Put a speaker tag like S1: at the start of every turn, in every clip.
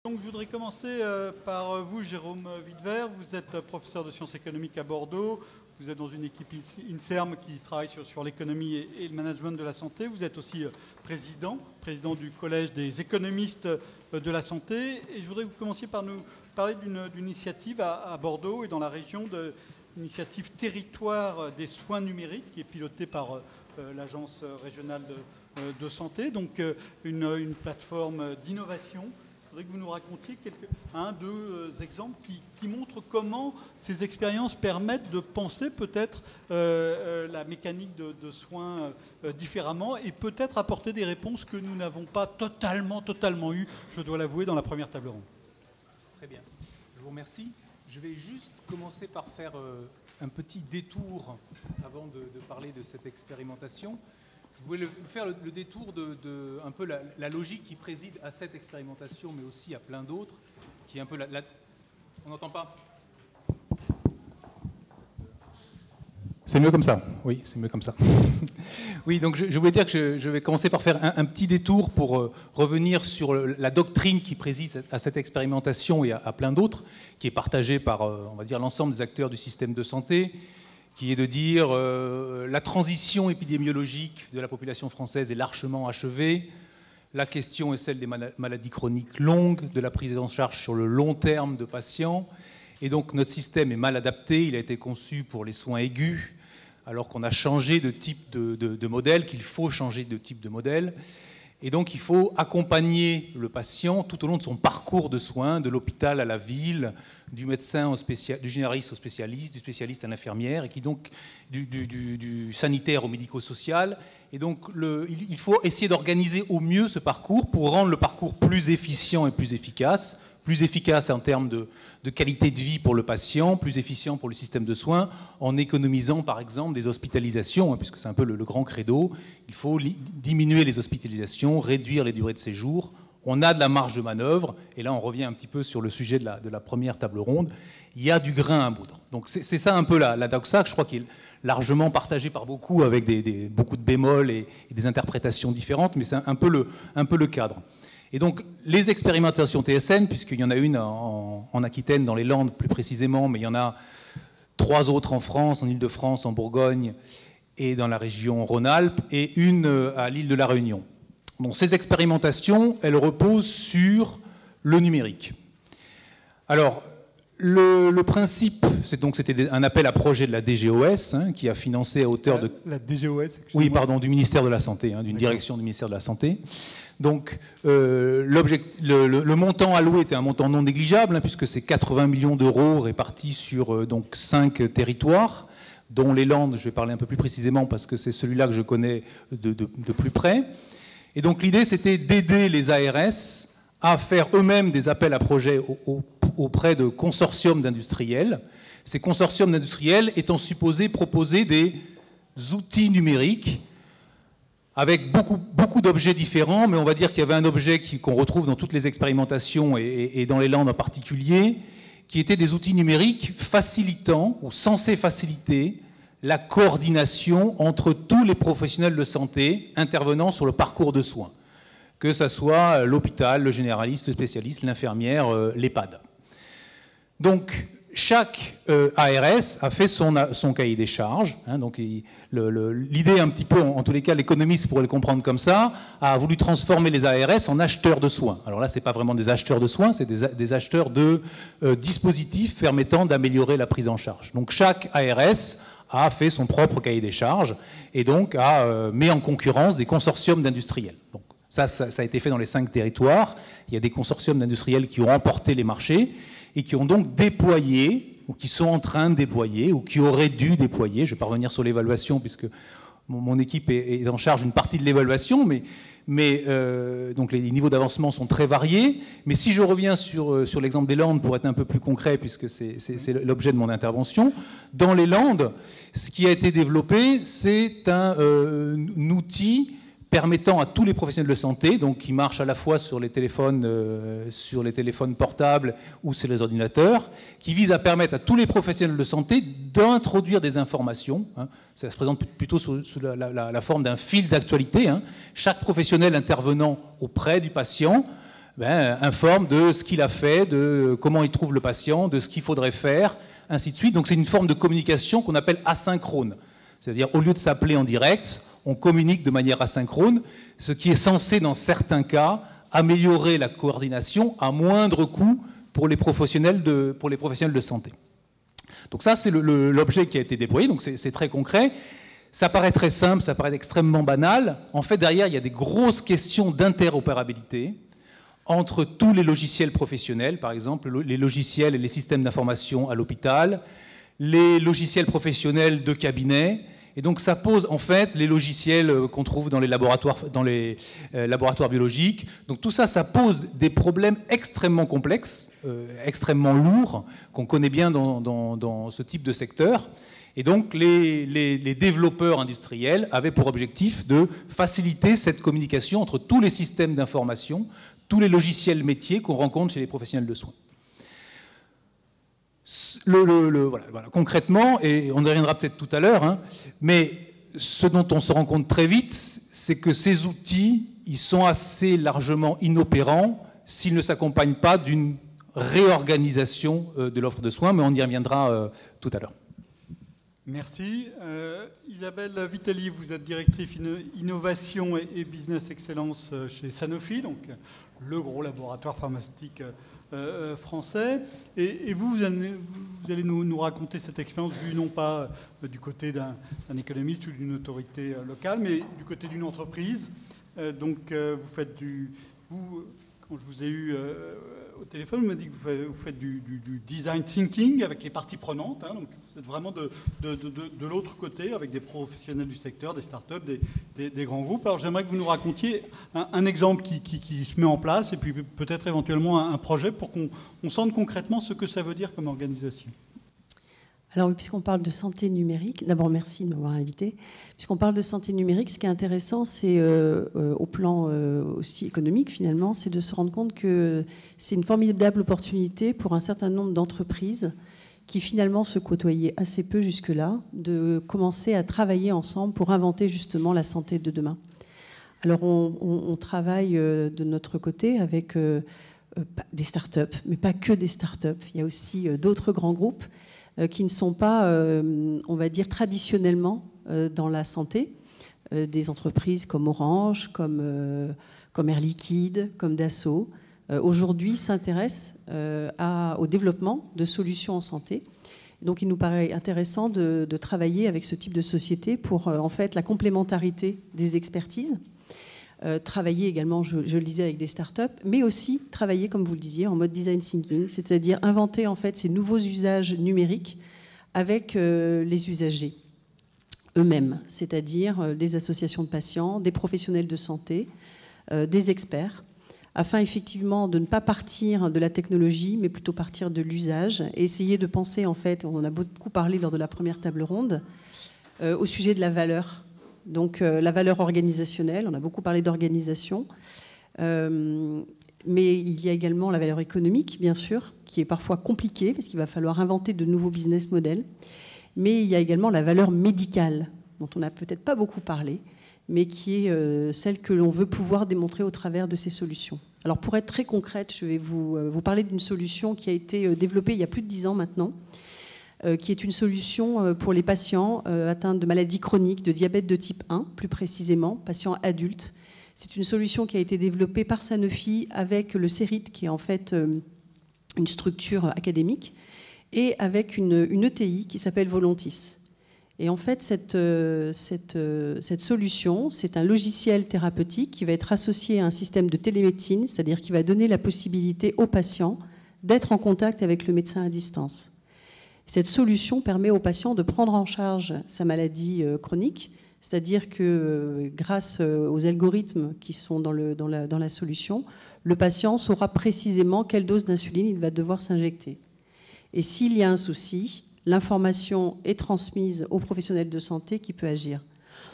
S1: Donc, je voudrais commencer par vous, Jérôme Wiedwer. Vous êtes professeur de sciences économiques à Bordeaux. Vous êtes dans une équipe INSERM qui travaille sur l'économie et le management de la santé. Vous êtes aussi président du Collège des économistes de la santé. Et je voudrais que vous commenciez par nous parler d'une initiative à Bordeaux et dans la région, de l'initiative Territoire des soins numériques, qui est pilotée par l'Agence régionale de santé. Donc, une plateforme d'innovation. Je voudrais que vous nous racontiez deux exemples qui montrent comment ces expériences permettent de penser peut-être la mécanique de soins différemment et peut-être apporter des réponses que nous n'avons pas totalement eues, je dois l'avouer, dans la première table ronde.
S2: Très bien. Je vous remercie. Je vais juste commencer par faire un petit détour avant de parler de cette expérimentation. Je voulais faire le détour de un peu la logique qui préside à cette expérimentation, mais aussi à plein d'autres, qui est un peu On n'entend pas ? C'est mieux comme ça. Oui, c'est mieux comme ça. Oui, donc je voulais dire que je vais commencer par faire un petit détour pour revenir sur la doctrine qui préside à cette expérimentation et à plein d'autres, qui est partagée par, on va dire, l'ensemble des acteurs du système de santé, qui est de dire la transition épidémiologique de la population française est largement achevée. La question est celle des maladies chroniques longues, de la prise en charge sur le long terme de patients. Et donc notre système est mal adapté, il a été conçu pour les soins aigus, alors qu'on a changé de type de modèle, qu'il faut changer de type de modèle. Et donc il faut accompagner le patient tout au long de son parcours de soins, de l'hôpital à la ville, du médecin du généraliste au spécialiste, du spécialiste à l'infirmière, et qui donc du sanitaire au médico-social. Et donc il faut essayer d'organiser au mieux ce parcours pour rendre le parcours plus efficient et plus efficace en termes de qualité de vie pour le patient, plus efficient pour le système de soins, en économisant par exemple des hospitalisations, puisque c'est un peu le grand credo. Il faut diminuer les hospitalisations, réduire les durées de séjour. On a de la marge de manœuvre, et là on revient un petit peu sur le sujet de la première table ronde. Il y a du grain à moudre. Donc c'est ça un peu la doxa, je crois qu'il est largement partagé par beaucoup, avec beaucoup de bémols et des interprétations différentes, mais c'est un peu le cadre. Et donc, les expérimentations TSN, puisqu'il y en a une en Aquitaine, dans les Landes plus précisément, mais il y en a 3 autres en France, en Île-de-France, en Bourgogne et dans la région Rhône-Alpes, et une à l'île de la Réunion. Donc, ces expérimentations, elles reposent sur le numérique. Alors, le principe, c'était un appel à projet de la DGOS, qui a financé à hauteur de...
S1: La DGOS,
S2: oui, pardon, du ministère de la Santé, d'une direction du ministère de la Santé. Donc, le montant alloué était un montant non négligeable, puisque c'est 80 millions d'euros répartis sur 5 territoires, dont les Landes, je vais parler un peu plus précisément, parce que c'est celui-là que je connais de plus près. Et donc, l'idée, c'était d'aider les ARS à faire eux-mêmes des appels à projets auprès de consortiums d'industriels. Ces consortiums d'industriels étant supposés proposer des outils numériques avec beaucoup d'objets différents, mais on va dire qu'il y avait un objet qu'on retrouve dans toutes les expérimentations et dans les Landes en particulier, qui étaient des outils numériques facilitant ou censés faciliter la coordination entre tous les professionnels de santé intervenant sur le parcours de soins, que ce soit l'hôpital, le généraliste, le spécialiste, l'infirmière, l'EHPAD. Donc, chaque ARS a fait son cahier des charges. Donc l'idée, un petit peu, en tous les cas, l'économiste pourrait le comprendre comme ça, a voulu transformer les ARS en acheteurs de soins. Alors là, ce n'est pas vraiment des acheteurs de soins, c'est des acheteurs de dispositifs permettant d'améliorer la prise en charge. Donc chaque ARS a fait son propre cahier des charges et donc a mis en concurrence des consortiums d'industriels. Donc ça a été fait dans les 5 territoires. Il y a des consortiums d'industriels qui ont remporté les marchés et qui ont donc déployé, ou qui sont en train de déployer, ou qui auraient dû déployer. Je ne vais pas revenir sur l'évaluation, puisque mon équipe est en charge d'une partie de l'évaluation, mais donc les niveaux d'avancement sont très variés. Mais si je reviens sur l'exemple des Landes, pour être un peu plus concret, puisque c'est l'objet de mon intervention, dans les Landes, ce qui a été développé, c'est un outil permettant à tous les professionnels de santé, donc qui marchent à la fois sur les téléphones portables ou sur les ordinateurs, qui vise à permettre à tous les professionnels de santé d'introduire des informations. Ça se présente plutôt sous la forme d'un fil d'actualité. Chaque professionnel intervenant auprès du patient informe de ce qu'il a fait, de comment il trouve le patient, de ce qu'il faudrait faire, ainsi de suite. Donc c'est une forme de communication qu'on appelle asynchrone. C'est-à-dire, au lieu de s'appeler en direct, on communique de manière asynchrone, ce qui est censé, dans certains cas, améliorer la coordination à moindre coût pour les professionnels de santé. Donc ça, c'est l'objet qui a été déployé, donc c'est très concret. Ça paraît très simple, ça paraît extrêmement banal. En fait, derrière, il y a des grosses questions d'interopérabilité entre tous les logiciels professionnels, par exemple les logiciels et les systèmes d'information à l'hôpital, les logiciels professionnels de cabinet. Et donc ça pose en fait les logiciels qu'on trouve dans les laboratoires biologiques. Donc tout ça, ça pose des problèmes extrêmement complexes, extrêmement lourds, qu'on connaît bien dans ce type de secteur. Et donc les développeurs industriels avaient pour objectif de faciliter cette communication entre tous les systèmes d'information, tous les logiciels métiers qu'on rencontre chez les professionnels de soins. Voilà, concrètement, et on y reviendra peut-être tout à l'heure, hein, mais ce dont on se rend compte très vite, c'est que ces outils, ils sont assez largement inopérants s'ils ne s'accompagnent pas d'une réorganisation de l'offre de soins, mais on y reviendra tout à l'heure.
S1: Merci. Isabelle Vitelli, vous êtes directrice innovation et business excellence chez Sanofi, donc le gros laboratoire pharmaceutique français. Et vous allez nous raconter cette expérience vue non pas du côté d'un économiste ou d'une autorité locale, mais du côté d'une entreprise. Donc vous faites quand je vous ai eu au téléphone, vous m'avez dit que vous faites du design thinking avec les parties prenantes. Hein, donc vous êtes vraiment de l'autre côté avec des professionnels du secteur, des startups, des grands groupes. Alors j'aimerais que vous nous racontiez un exemple qui se met en place et puis peut-être éventuellement un projet pour qu'on sente concrètement ce que ça veut dire comme organisation.
S3: Alors, puisqu'on parle de santé numérique, d'abord merci de m'avoir invité. Puisqu'on parle de santé numérique, ce qui est intéressant, c'est au plan aussi économique finalement, c'est de se rendre compte que c'est une formidable opportunité pour un certain nombre d'entreprises qui finalement se côtoyaient assez peu jusque-là, de commencer à travailler ensemble pour inventer justement la santé de demain. Alors on travaille de notre côté avec des startups, mais pas que des startups. Il y a aussi d'autres grands groupes qui ne sont pas, on va dire, traditionnellement dans la santé. Des entreprises comme Orange, comme Air Liquide, comme Dassault, aujourd'hui s'intéressent au développement de solutions en santé. Donc il nous paraît intéressant de travailler avec ce type de société pour en fait la complémentarité des expertises. Travailler également, je le disais, avec des startups, mais aussi travailler, comme vous le disiez, en mode design thinking, c'est-à-dire inventer en fait ces nouveaux usages numériques avec les usagers eux-mêmes, c'est-à-dire des associations de patients, des professionnels de santé, des experts, afin effectivement de ne pas partir de la technologie, mais plutôt partir de l'usage et essayer de penser, en fait, on a beaucoup parlé lors de la première table ronde, au sujet de la valeur. Donc la valeur organisationnelle, on a beaucoup parlé d'organisation, mais il y a également la valeur économique, bien sûr, qui est parfois compliquée, parce qu'il va falloir inventer de nouveaux business models. Mais il y a également la valeur médicale, dont on n'a peut-être pas beaucoup parlé, mais qui est celle que l'on veut pouvoir démontrer au travers de ces solutions. Alors pour être très concrète, je vais vous parler d'une solution qui a été développée il y a plus de 10 ans maintenant, qui est une solution pour les patients atteints de maladies chroniques, de diabète de type 1, plus précisément, patients adultes. C'est une solution qui a été développée par Sanofi avec le CERIT, qui est en fait une structure académique, et avec une ETI qui s'appelle Volontis. Et en fait, cette solution, c'est un logiciel thérapeutique qui va être associé à un système de télémédecine, c'est-à-dire qui va donner la possibilité aux patients d'être en contact avec le médecin à distance. Cette solution permet au patient de prendre en charge sa maladie chronique, c'est-à-dire que grâce aux algorithmes qui sont dans la solution, le patient saura précisément quelle dose d'insuline il va devoir s'injecter. Et s'il y a un souci, l'information est transmise au professionnel de santé qui peut agir.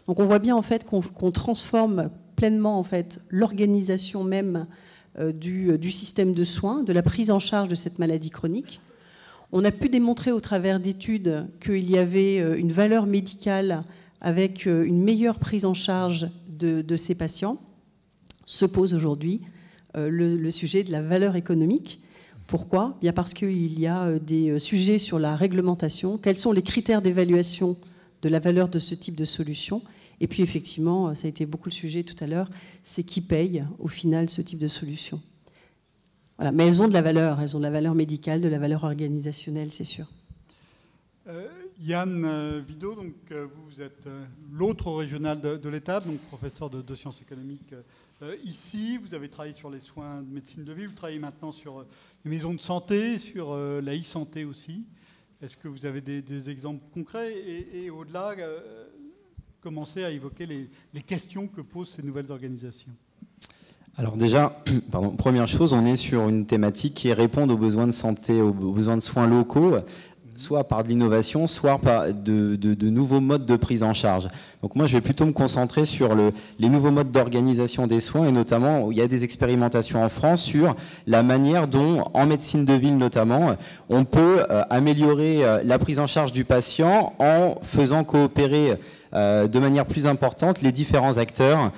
S3: Donc on voit bien en fait qu'on transforme pleinement en fait l'organisation même du système de soins, de la prise en charge de cette maladie chronique. On a pu démontrer au travers d'études qu'il y avait une valeur médicale avec une meilleure prise en charge de ces patients. Se pose aujourd'hui le sujet de la valeur économique. Pourquoi ? Bien parce qu'il y a des sujets sur la réglementation. Quels sont les critères d'évaluation de la valeur de ce type de solution ? Et puis effectivement, ça a été beaucoup le sujet tout à l'heure, c'est qui paye au final ce type de solution. Voilà. Mais elles ont de la valeur médicale, de la valeur organisationnelle, c'est sûr.
S1: Yann Vidot, donc, vous êtes l'autre régional de l'État, donc professeur de sciences économiques ici. Vous avez travaillé sur les soins de médecine de ville, vous travaillez maintenant sur les maisons de santé, sur la e-santé aussi. Est-ce que vous avez des exemples concrets et au-delà, commencer à évoquer les questions que posent ces nouvelles organisations?
S4: Alors déjà, première chose, on est sur une thématique qui répond aux besoins de santé, aux besoins de soins locaux, soit par de l'innovation, soit par de nouveaux modes de prise en charge. Donc moi, je vais plutôt me concentrer sur les nouveaux modes d'organisation des soins, et notamment, où il y a des expérimentations en France sur la manière dont, en médecine de ville notamment, on peut améliorer la prise en charge du patient en faisant coopérer de manière plus importante les différents acteurs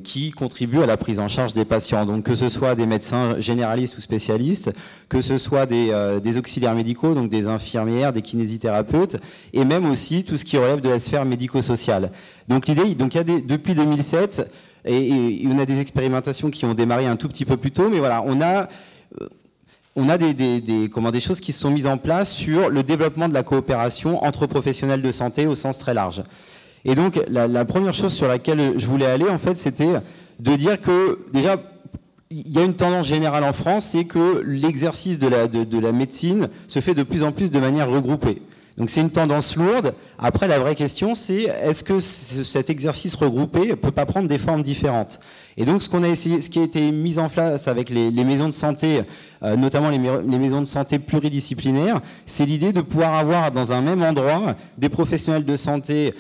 S4: qui contribuent à la prise en charge des patients. Donc que ce soit des médecins généralistes ou spécialistes, que ce soit des auxiliaires médicaux, donc des infirmières, des kinésithérapeutes, et même aussi tout ce qui relève de la sphère médico-sociale. Donc l'idée, il y a depuis 2007, et on a des expérimentations qui ont démarré un tout petit peu plus tôt, mais voilà, on a des choses qui se sont mises en place sur le développement de la coopération entre professionnels de santé au sens très large. Et donc, la première chose sur laquelle je voulais aller, en fait, c'était de dire que, déjà, il y a une tendance générale en France, c'est que l'exercice de la médecine se fait de plus en plus de manière regroupée. Donc c'est une tendance lourde. Après, la vraie question, c'est est-ce que cet exercice regroupé ne peut pas prendre des formes différentes? Et donc ce qui a été mis en place avec les maisons de santé, notamment les maisons de santé pluridisciplinaires, c'est l'idée de pouvoir avoir dans un même endroit des professionnels de santé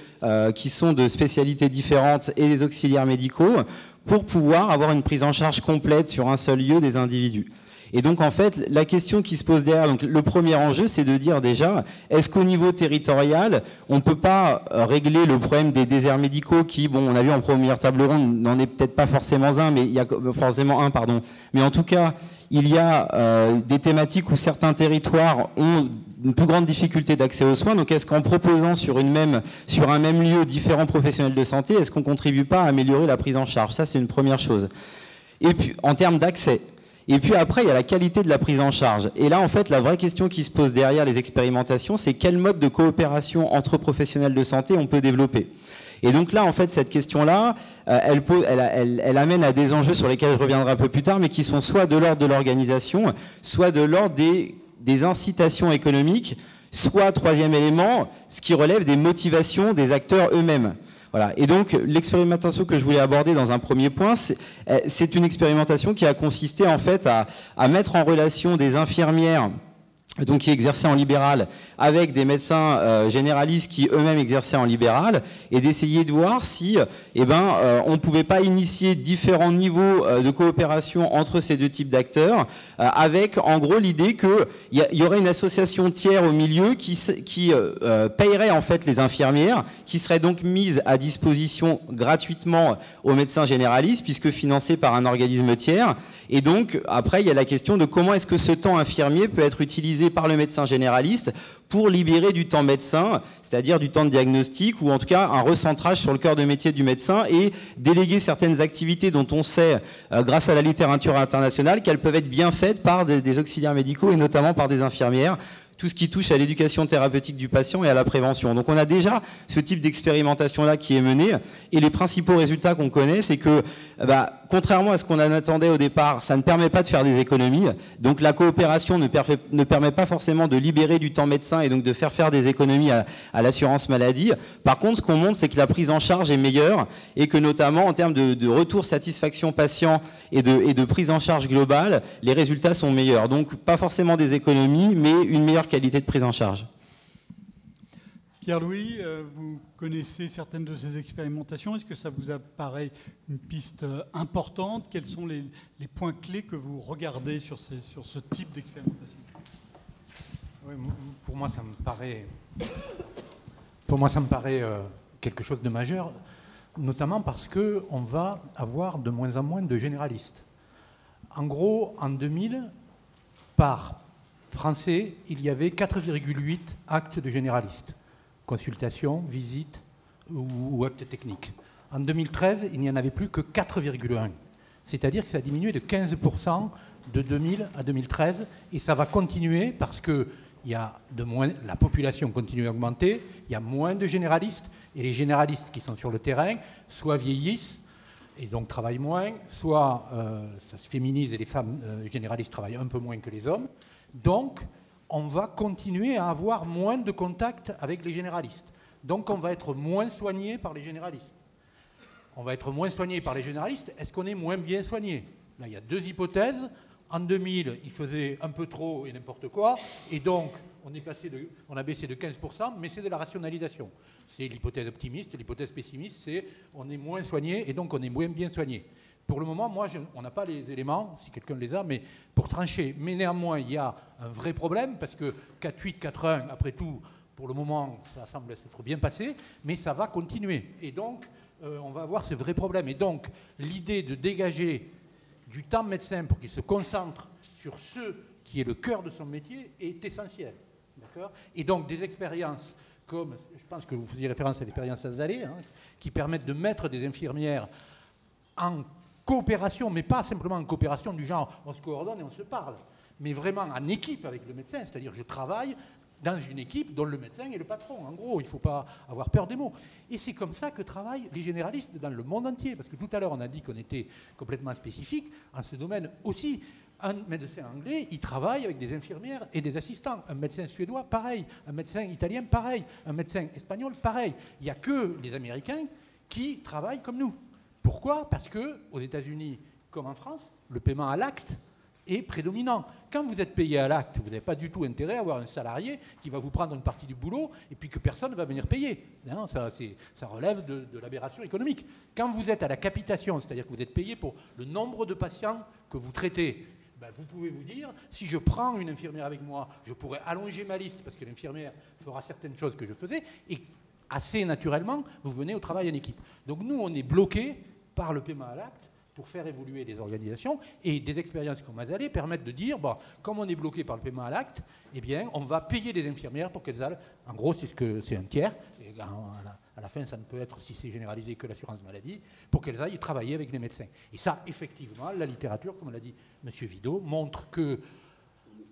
S4: qui sont de spécialités différentes et des auxiliaires médicaux pour pouvoir avoir une prise en charge complète sur un seul lieu des individus. Et donc, en fait, la question qui se pose derrière, donc, le premier enjeu, c'est de dire déjà, est-ce qu'au niveau territorial, on ne peut pas régler le problème des déserts médicaux qui, bon, on a vu en première table ronde, n'en est peut-être pas forcément un, mais il y a forcément un, pardon. Mais en tout cas, il y a des thématiques où certains territoires ont une plus grande difficulté d'accès aux soins. Donc, est-ce qu'en proposant sur un même lieu différents professionnels de santé, est-ce qu'on ne contribue pas à améliorer la prise en charge? Ça, c'est une première chose. Et puis, en termes d'accès. Et puis après, il y a la qualité de la prise en charge. Et là, en fait, la vraie question qui se pose derrière les expérimentations, c'est quel mode de coopération entre professionnels de santé on peut développer. Et donc là, en fait, cette question-là, elle amène à des enjeux sur lesquels je reviendrai un peu plus tard, mais qui sont soit de l'ordre de l'organisation, soit de l'ordre des incitations économiques, soit, troisième élément, ce qui relève des motivations des acteurs eux-mêmes. Voilà. Et donc, l'expérimentation que je voulais aborder dans un premier point, c'est une expérimentation qui a consisté en fait à mettre en relation des infirmières donc qui exerçaient en libéral avec des médecins généralistes qui eux-mêmes exerçaient en libéral, et d'essayer de voir si on ne pouvait pas initier différents niveaux de coopération entre ces deux types d'acteurs, avec en gros l'idée qu'il y aurait une association tiers au milieu qui payerait en fait les infirmières, qui seraient donc mises à disposition gratuitement aux médecins généralistes, puisque financées par un organisme tiers. Et donc, après, il y a la question de comment est-ce que ce temps infirmier peut être utilisé par le médecin généraliste pour libérer du temps médecin, c'est-à-dire du temps de diagnostic, ou en tout cas un recentrage sur le cœur de métier du médecin, et déléguer certaines activités dont on sait, grâce à la littérature internationale, qu'elles peuvent être bien faites par des auxiliaires médicaux et notamment par des infirmières. Tout ce qui touche à l'éducation thérapeutique du patient et à la prévention. Donc on a déjà ce type d'expérimentation-là qui est menée, et les principaux résultats qu'on connaît, c'est que, contrairement à ce qu'on en attendait au départ, ça ne permet pas de faire des économies. Donc la coopération ne permet pas forcément de libérer du temps médecin et donc de faire des économies à l'assurance maladie. Par contre, ce qu'on montre, c'est que la prise en charge est meilleure, et que notamment en termes de retour satisfaction patient et de prise en charge globale, les résultats sont meilleurs. Donc pas forcément des économies, mais une meilleure qualité de prise en charge.
S1: Pierre-Louis, vous connaissez certaines de ces expérimentations. Est-ce que ça vous apparaît une piste importante? Quels sont les points clés que vous regardez sur ce type d'expérimentation?
S5: Oui, pour moi, ça me paraît quelque chose de majeur, notamment parce qu'on va avoir de moins en moins de généralistes. En gros, en 2000, par Français, il y avait 4,8 actes de généraliste. Consultation, visite ou actes techniques. En 2013, il n'y en avait plus que 4,1. C'est-à-dire que ça a diminué de 15% de 2000 à 2013. Et ça va continuer parce que la population continue à augmenter, il y a moins de généralistes. Et les généralistes qui sont sur le terrain, soit vieillissent, et donc travaillent moins, soit ça se féminise et les femmes généralistes travaillent un peu moins que les hommes. Donc, on va continuer à avoir moins de contacts avec les généralistes. Donc, on va être moins soigné par les généralistes. On va être moins soigné par les généralistes. Est-ce qu'on est moins bien soigné? Là, il y a deux hypothèses. En 2000, ils faisaient un peu trop et n'importe quoi. Et donc, on a baissé de 15%, mais c'est de la rationalisation. C'est l'hypothèse optimiste. L'hypothèse pessimiste, c'est on est moins soigné et donc on est moins bien soigné. Pour le moment, on n'a pas les éléments, si quelqu'un les a, mais pour trancher. Mais néanmoins, il y a un vrai problème, parce que 4,8, 4,1, après tout, pour le moment, ça semble s'être bien passé, mais ça va continuer. Et donc, on va avoir ce vrai problème. Et donc, l'idée de dégager du temps médecin pour qu'il se concentre sur ce qui est le cœur de son métier est essentielle. D'accord ? Et donc, des expériences comme, je pense que vous faisiez référence à l'expérience Azalée, qui permettent de mettre des infirmières en coopération, mais pas simplement en coopération du genre on se coordonne et on se parle, mais vraiment en équipe avec le médecin, c'est-à-dire je travaille dans une équipe dont le médecin est le patron. En gros, il ne faut pas avoir peur des mots. Et c'est comme ça que travaillent les généralistes dans le monde entier, parce que tout à l'heure on a dit qu'on était complètement spécifique en ce domaine aussi. Un médecin anglais, il travaille avec des infirmières et des assistants. Un médecin suédois, pareil. Un médecin italien, pareil. Un médecin espagnol, pareil. Il n'y a que les Américains qui travaillent comme nous. Pourquoi ? Parce qu'aux États-Unis, comme en France, le paiement à l'acte est prédominant. Quand vous êtes payé à l'acte, vous n'avez pas du tout intérêt à avoir un salarié qui va vous prendre une partie du boulot et puis que personne ne va venir payer. Non, ça relève de l'aberration économique. Quand vous êtes à la capitation, c'est-à-dire que vous êtes payé pour le nombre de patients que vous traitez, vous pouvez vous dire, si je prends une infirmière avec moi, je pourrais allonger ma liste parce que l'infirmière fera certaines choses que je faisais et assez naturellement, vous venez au travail en équipe. Donc nous, on est bloqués par le paiement à l'acte pour faire évoluer les organisations et des expériences comme Azalée permettent de dire, comme on est bloqué par le paiement à l'acte, eh bien, on va payer des infirmières pour qu'elles aillent, en gros, c'est un tiers, et à la fin, ça ne peut être, si c'est généralisé, que l'assurance maladie, pour qu'elles aillent travailler avec les médecins. Et ça, effectivement, la littérature, comme l'a dit M. Vidot, montre que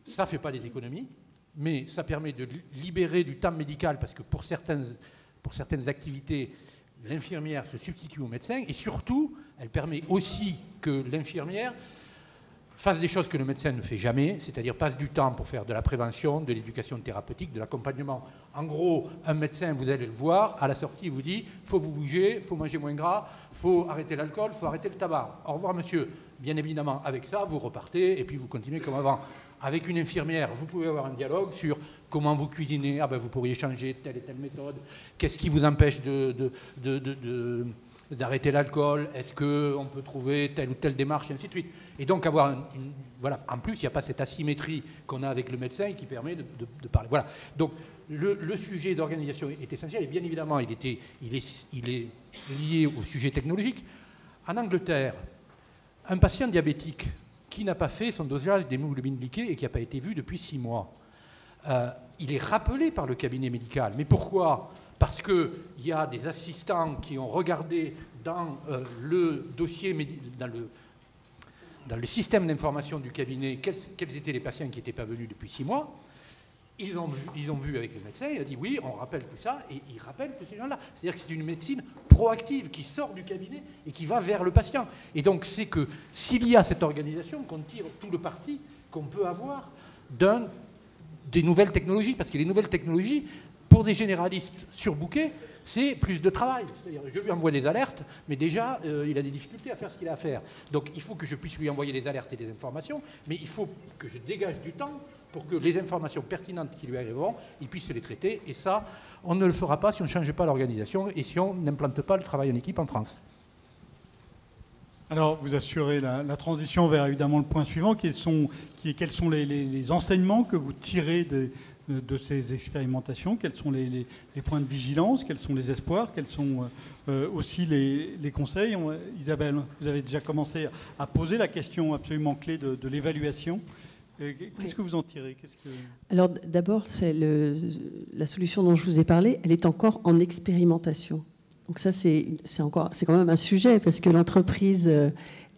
S5: ça ne fait pas des économies, mais ça permet de libérer du temps médical, parce que pour certaines activités, l'infirmière se substitue au médecin, et surtout, elle permet aussi que l'infirmière fasse des choses que le médecin ne fait jamais, c'est-à-dire passe du temps pour faire de la prévention, de l'éducation thérapeutique, de l'accompagnement. En gros, un médecin, vous allez le voir, à la sortie, il vous dit « faut vous bouger, faut manger moins gras, faut arrêter l'alcool, faut arrêter le tabac. Au revoir, monsieur ». Bien évidemment, avec ça, vous repartez et puis vous continuez comme avant. Avec une infirmière, vous pouvez avoir un dialogue sur comment vous cuisinez, vous pourriez changer telle et telle méthode, qu'est-ce qui vous empêche d'arrêter l'alcool, est-ce qu'on peut trouver telle ou telle démarche, et ainsi de suite. Et donc avoir voilà. En plus, il n'y a pas cette asymétrie qu'on a avec le médecin qui permet de parler. Voilà. Donc le sujet d'organisation est essentiel et bien évidemment, il est lié au sujet technologique. En Angleterre, un patient diabétique qui n'a pas fait son dosage d'hémoglobine glyquée et qui n'a pas été vu depuis 6 mois, il est rappelé par le cabinet médical. Mais pourquoi ? Parce qu'il y a des assistants qui ont regardé dans le dossier, dans le système d'information du cabinet, quels étaient les patients qui n'étaient pas venus depuis 6 mois. Ils ont vu avec le médecin, il a dit oui, on rappelle tout ça, et il rappelle que ces gens-là. C'est-à-dire que c'est une médecine proactive qui sort du cabinet et qui va vers le patient. Et donc c'est que s'il y a cette organisation, qu'on tire tout le parti qu'on peut avoir des nouvelles technologies, parce que les nouvelles technologies, pour des généralistes surbookés, c'est plus de travail. C'est-à-dire, je lui envoie des alertes, mais déjà, il a des difficultés à faire ce qu'il a à faire. Donc, il faut que je puisse lui envoyer des alertes et des informations, mais il faut que je dégage du temps pour que les informations pertinentes qui lui arriveront, il puisse les traiter. Et ça, on ne le fera pas si on ne change pas l'organisation et si on n'implante pas le travail en équipe en France.
S1: Alors, vous assurez la transition vers évidemment le point suivant, quels sont les enseignements que vous tirez de ces expérimentations? Quels sont les points de vigilance? Quels sont les espoirs? Quels sont aussi les conseils? Isabelle, vous avez déjà commencé à poser la question absolument clé de l'évaluation. Qu'est-ce que vous en tirez?
S3: Alors d'abord, la solution dont je vous ai parlé, elle est encore en expérimentation. Donc ça, c'est quand même un sujet, parce que l'entreprise,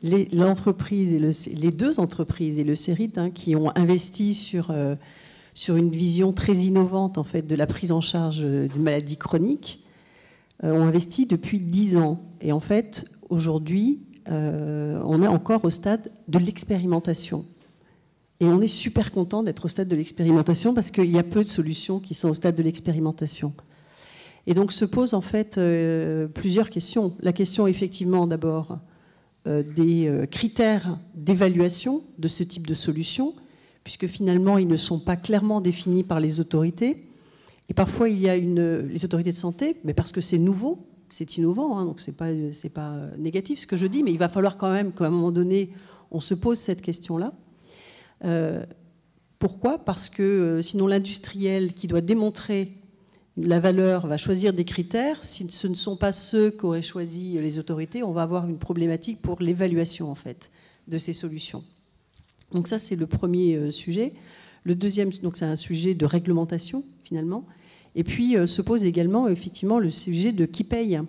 S3: les deux entreprises et le CERIT, hein, qui ont investi sur une vision très innovante en fait, de la prise en charge d'une maladie chronique, ont investi depuis 10 ans. Et en fait, aujourd'hui, on est encore au stade de l'expérimentation. Et on est super content d'être au stade de l'expérimentation parce qu'il y a peu de solutions qui sont au stade de l'expérimentation. Et donc se posent en fait plusieurs questions. La question effectivement d'abord des critères d'évaluation de ce type de solution, puisque finalement ils ne sont pas clairement définis par les autorités. Et parfois il y a les autorités de santé, mais parce que c'est nouveau, c'est innovant, hein, donc c'est pas négatif ce que je dis, mais il va falloir quand même qu'à un moment donné on se pose cette question-là. Pourquoi? Parce que sinon l'industriel qui doit démontrer la valeur va choisir des critères. Si ce ne sont pas ceux qu'auraient choisi les autorités, on va avoir une problématique pour l'évaluation en fait, de ces solutions. Donc ça, c'est le premier sujet. Le deuxième, donc c'est un sujet de réglementation finalement. Et puis se pose également effectivement le sujet de qui paye.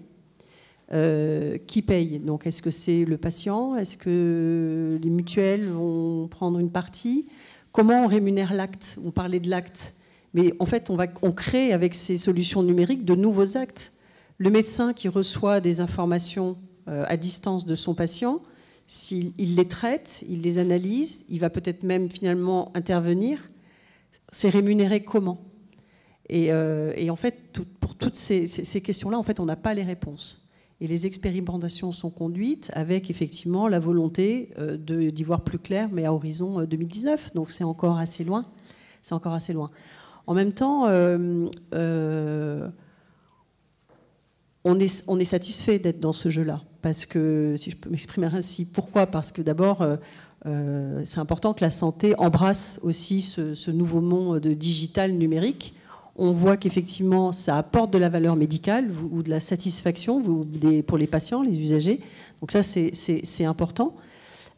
S3: Qui paye? Donc est-ce que c'est le patient? Est-ce que les mutuelles vont prendre une partie? Comment on rémunère l'acte? On parlait de l'acte. Mais en fait, on crée avec ces solutions numériques de nouveaux actes. Le médecin qui reçoit des informations à distance de son patient, s'il les traite, il les analyse, il va peut-être même finalement intervenir. C'est rémunéré comment? Et en fait, pour toutes ces questions-là, en fait, on n'a pas les réponses. Et les expérimentations sont conduites avec effectivement la volonté d'y voir plus clair, mais à horizon 2019. Donc c'est encore assez loin. C'est encore assez loin. En même temps, on est satisfait d'être dans ce jeu-là. Parce que, si je peux m'exprimer ainsi, pourquoi? Parce que d'abord, c'est important que la santé embrasse aussi ce nouveau monde digital numérique. On voit qu'effectivement, ça apporte de la valeur médicale ou de la satisfaction pour les patients, les usagers. Donc ça, c'est important.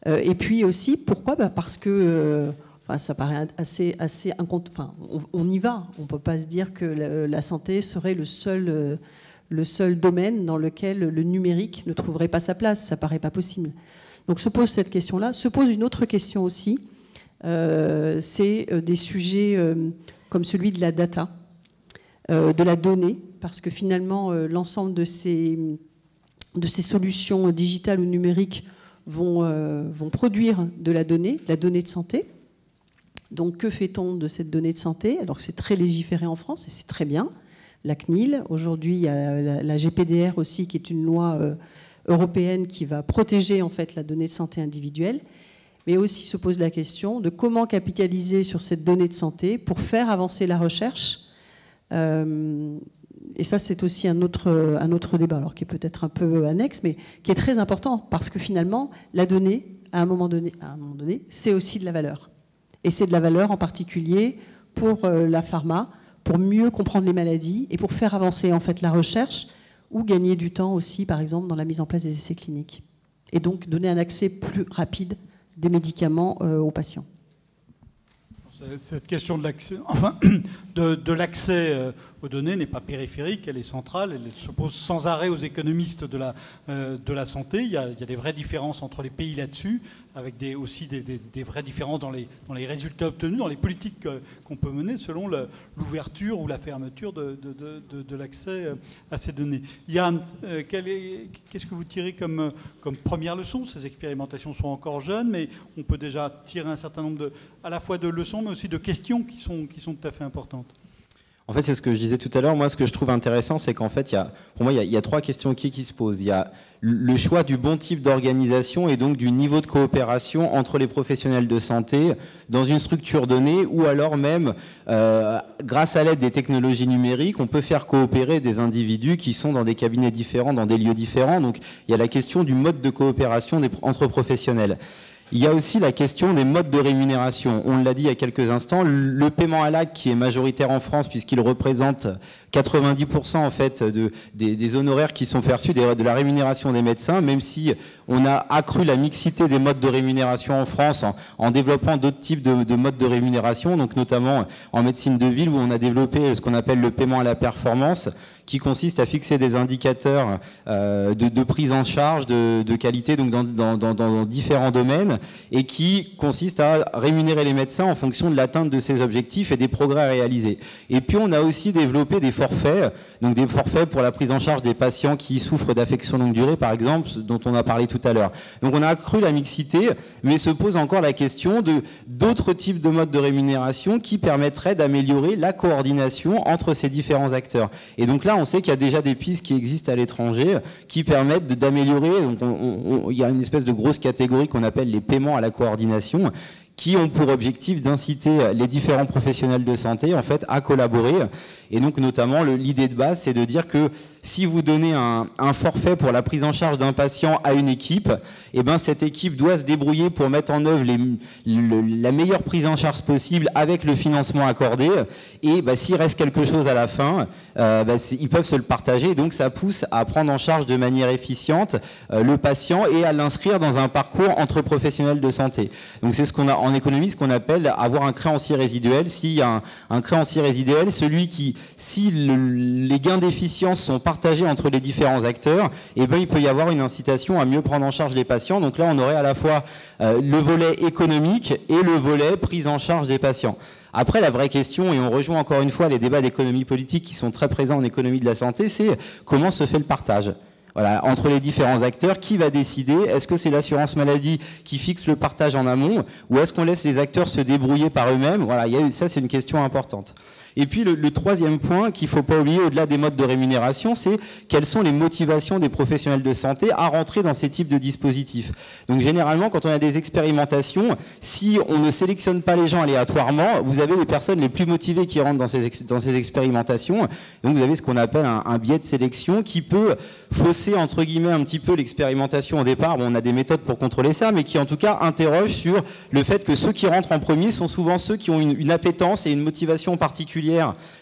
S3: Et puis aussi, pourquoi? Parce que ça paraît assez enfin, on y va. On ne peut pas se dire que la santé serait le seul domaine dans lequel le numérique ne trouverait pas sa place. Ça ne paraît pas possible. Donc se pose cette question-là. Se pose une autre question aussi. C'est des sujets comme celui de la data. De la donnée, parce que finalement, l'ensemble de ces solutions digitales ou numériques vont produire de la donnée de santé. Donc, que fait-on de cette donnée de santé? Alors, c'est très légiféré en France, et c'est très bien. La CNIL, aujourd'hui, il y a la GPDR aussi, qui est une loi européenne qui va protéger en fait la donnée de santé individuelle. Mais aussi se pose la question de comment capitaliser sur cette donnée de santé pour faire avancer la recherche. Et ça, c'est aussi un autre débat, alors qui est peut-être un peu annexe, mais qui est très important, parce que finalement, la donnée, à un moment donné, c'est aussi de la valeur. Et c'est de la valeur en particulier pour la pharma, pour mieux comprendre les maladies et pour faire avancer en fait la recherche ou gagner du temps aussi, par exemple, dans la mise en place des essais cliniques. Et donc donner un accès plus rapide des médicaments aux patients.
S1: Cette question de l'accès, enfin, de l'accès aux données n'est pas périphérique, elle est centrale, elle se pose sans arrêt aux économistes de la santé. Il y a des vraies différences entre les pays là-dessus, avec aussi des vraies différences dans les résultats obtenus, dans les politiques qu'on peut mener selon l'ouverture ou la fermeture de l'accès à ces données. Yann, qu'est-ce que vous tirez comme première leçon? Ces expérimentations sont encore jeunes, mais on peut déjà tirer un certain nombre à la fois de leçons, mais aussi de questions qui sont tout à fait importantes.
S4: En fait, c'est ce que je disais tout à l'heure. Moi, ce que je trouve intéressant, c'est qu'en fait, pour moi, il y a trois questions qui se posent. Il y a le choix du bon type d'organisation et donc du niveau de coopération entre les professionnels de santé dans une structure donnée, ou alors même, grâce à l'aide des technologies numériques, on peut faire coopérer des individus qui sont dans des cabinets différents, dans des lieux différents. Donc, il y a la question du mode de coopération entre professionnels. Il y a aussi la question des modes de rémunération. On l'a dit il y a quelques instants, le paiement à l'acte qui est majoritaire en France puisqu'il représente 90% en fait des honoraires qui sont perçus de la rémunération des médecins, même si on a accru la mixité des modes de rémunération en France en développant d'autres types de modes de rémunération, donc notamment en médecine de ville où on a développé ce qu'on appelle le paiement à la performance, qui consiste à fixer des indicateurs de prise en charge, de qualité, donc dans différents domaines, et qui consiste à rémunérer les médecins en fonction de l'atteinte de ces objectifs et des progrès réalisés. Et puis on a aussi développé des forfaits, donc des forfaits pour la prise en charge des patients qui souffrent d'affections longue durée, par exemple, dont on a parlé tout à l'heure. Donc on a accru la mixité, mais se pose encore la question d'autres types de modes de rémunération qui permettraient d'améliorer la coordination entre ces différents acteurs. Et donc là, on sait qu'il y a déjà des pistes qui existent à l'étranger qui permettent d'améliorer. Il y a une espèce de grosse catégorie qu'on appelle les paiements à la coordination, qui ont pour objectif d'inciter les différents professionnels de santé en fait à collaborer. Et donc notamment l'idée de base, c'est de dire que si vous donnez un forfait pour la prise en charge d'un patient à une équipe, eh ben cette équipe doit se débrouiller pour mettre en œuvre la meilleure prise en charge possible avec le financement accordé. Et s'il reste quelque chose à la fin, ils peuvent se le partager. Donc ça pousse à prendre en charge de manière efficiente le patient et à l'inscrire dans un parcours entre professionnels de santé. Donc c'est ce qu'on a en économie, ce qu'on appelle avoir un créancier résiduel. S'il y a un créancier résiduel, celui qui, si les gains d'efficience sont partagés entre les différents acteurs, eh ben, il peut y avoir une incitation à mieux prendre en charge les patients. Donc là, on aurait à la fois le volet économique et le volet prise en charge des patients. Après, la vraie question, et on rejoint encore une fois les débats d'économie politique qui sont très présents en économie de la santé, c'est comment se fait le partage. Voilà, entre les différents acteurs, qui va décider? Est-ce que c'est l'assurance maladie qui fixe le partage en amont, ou est-ce qu'on laisse les acteurs se débrouiller par eux-mêmes? Voilà, ça c'est une question importante. Et puis le troisième point qu'il ne faut pas oublier au-delà des modes de rémunération, c'est quelles sont les motivations des professionnels de santé à rentrer dans ces types de dispositifs. Donc généralement, quand on a des expérimentations, si on ne sélectionne pas les gens aléatoirement, vous avez les personnes les plus motivées qui rentrent dans ces expérimentations. Donc vous avez ce qu'on appelle un biais de sélection qui peut fausser entre guillemets un petit peu l'expérimentation au départ. Bon, on a des méthodes pour contrôler ça, mais qui en tout cas interrogent sur le fait que ceux qui rentrent en premier sont souvent ceux qui ont une appétence et une motivation particulière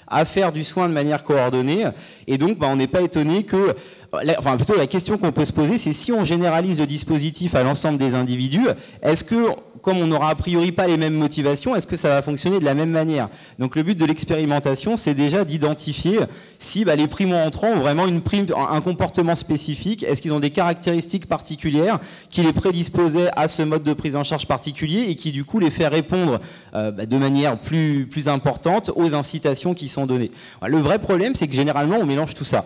S4: à faire du soin de manière coordonnée. Et donc, on n'est pas étonné que... Enfin, plutôt la question qu'on peut se poser, c'est si on généralise le dispositif à l'ensemble des individus, est-ce que, comme on n'aura a priori pas les mêmes motivations, est-ce que ça va fonctionner de la même manière? Donc le but de l'expérimentation, c'est déjà d'identifier si les primo-entrants ont vraiment un comportement spécifique, est-ce qu'ils ont des caractéristiques particulières qui les prédisposaient à ce mode de prise en charge particulier et qui du coup les fait répondre de manière plus importante aux incitations qui sont données. Le vrai problème, c'est que généralement on mélange tout ça.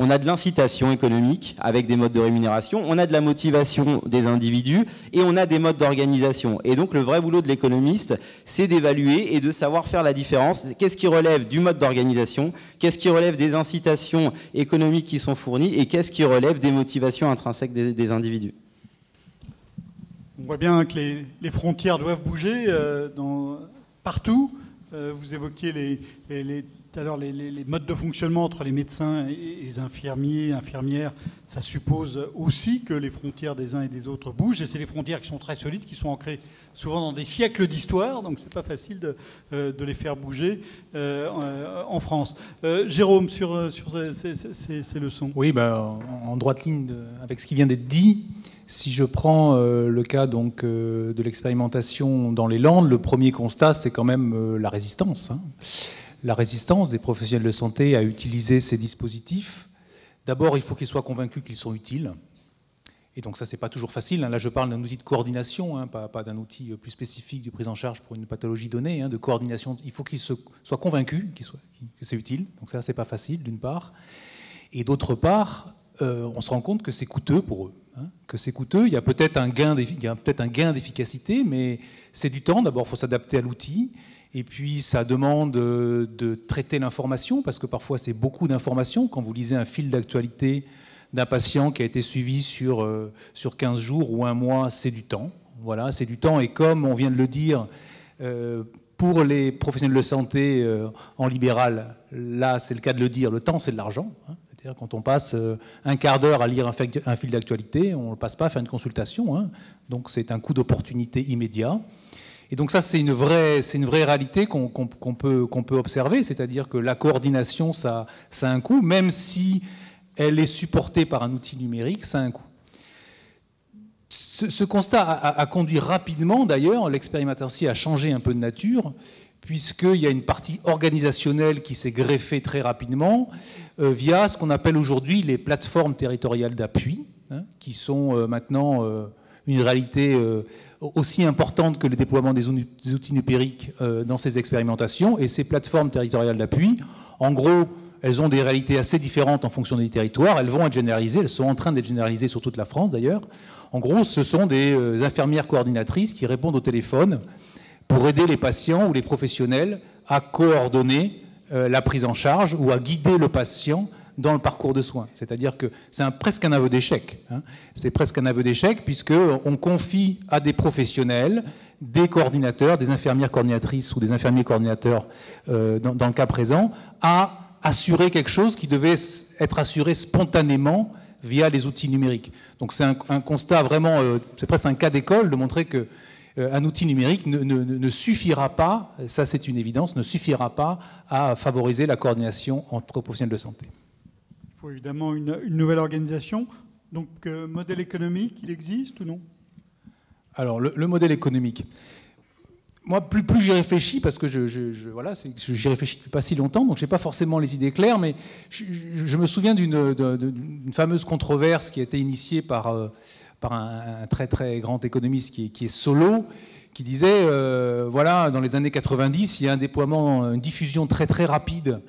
S4: On a de l'incitation économique avec des modes de rémunération, on a de la motivation des individus et on a des modes d'organisation. Et donc le vrai boulot de l'économiste, c'est d'évaluer et de savoir faire la différence. Qu'est-ce qui relève du mode d'organisation, qu'est-ce qui relève des incitations économiques qui sont fournies et qu'est-ce qui relève des motivations intrinsèques des individus.
S1: On voit bien que les frontières doivent bouger partout. Vous évoquiez tout à l'heure les modes de fonctionnement entre les médecins et les infirmiers, infirmières. Ça suppose aussi que les frontières des uns et des autres bougent. Et c'est des frontières qui sont très solides, qui sont ancrées souvent dans des siècles d'histoire. Donc c'est pas facile de les faire bouger en France. Jérôme, sur ces leçons.
S2: Oui, en droite ligne avec ce qui vient d'être dit. Si je prends le cas donc, de l'expérimentation dans les Landes, le premier constat, c'est quand même la résistance. La résistance des professionnels de santé à utiliser ces dispositifs. D'abord, il faut qu'ils soient convaincus qu'ils sont utiles. Et donc ça, c'est pas toujours facile. Là, je parle d'un outil de coordination, pas d'un outil plus spécifique de prise en charge pour une pathologie donnée, de coordination. Il faut qu'ils soient convaincus que c'est utile. Donc ça, c'est pas facile, d'une part. Et d'autre part, on se rend compte que c'est coûteux pour eux. Que c'est coûteux. Il y a peut-être un gain d'efficacité, mais c'est du temps. D'abord, il faut s'adapter à l'outil. Et puis, ça demande de traiter l'information, parce que parfois, c'est beaucoup d'informations. Quand vous lisez un fil d'actualité d'un patient qui a été suivi sur 15 jours ou un mois, c'est du temps. Voilà, c'est du temps. Et comme on vient de le dire, pour les professionnels de santé en libéral, là, c'est le cas de le dire, le temps, c'est de l'argent. C'est-à-dire quand on passe un quart d'heure à lire un fil d'actualité, on ne le passe pas à faire une consultation, hein. Donc c'est un coût d'opportunité immédiat. Et donc ça, c'est une vraie réalité qu'on peut observer, c'est-à-dire que la coordination, ça a un coût, même si elle est supportée par un outil numérique, ça a un coût. Ce constat a conduit rapidement, d'ailleurs, l'expérimentation a changé un peu de nature, puisqu'il y a une partie organisationnelle qui s'est greffée très rapidement via ce qu'on appelle aujourd'hui les plateformes territoriales d'appui, hein, qui sont maintenant une réalité aussi importante que le déploiement des outils numériques dans ces expérimentations. Et ces plateformes territoriales d'appui, en gros, elles ont des réalités assez différentes en fonction des territoires. Elles vont être généralisées, elles sont en train d'être généralisées sur toute la France d'ailleurs. En gros, ce sont des infirmières coordinatrices qui répondent au téléphone pour aider les patients ou les professionnels à coordonner la prise en charge ou à guider le patient dans le parcours de soins. C'est-à-dire que c'est presque un aveu d'échec, hein. C'est presque un aveu d'échec puisqu'on confie à des professionnels, des coordinateurs, des infirmières coordinatrices ou des infirmiers coordinateurs, dans le cas présent, à assurer quelque chose qui devait être assuré spontanément via les outils numériques. Donc c'est un constat vraiment, c'est presque un cas d'école de montrer que un outil numérique ne suffira pas, ça c'est une évidence, ne suffira pas à favoriser la coordination entre professionnels de santé.
S1: Il faut évidemment une nouvelle organisation. Donc, modèle économique, il existe ou non?
S2: Alors, le modèle économique. Moi, plus j'y réfléchis, parce que j'y réfléchis depuis pas si longtemps, donc je n'ai pas forcément les idées claires, mais je me souviens d'une fameuse controverse qui a été initiée par un très très grand économiste qui est Solow, qui disait, dans les années 90, il y a un déploiement, une diffusion très très rapide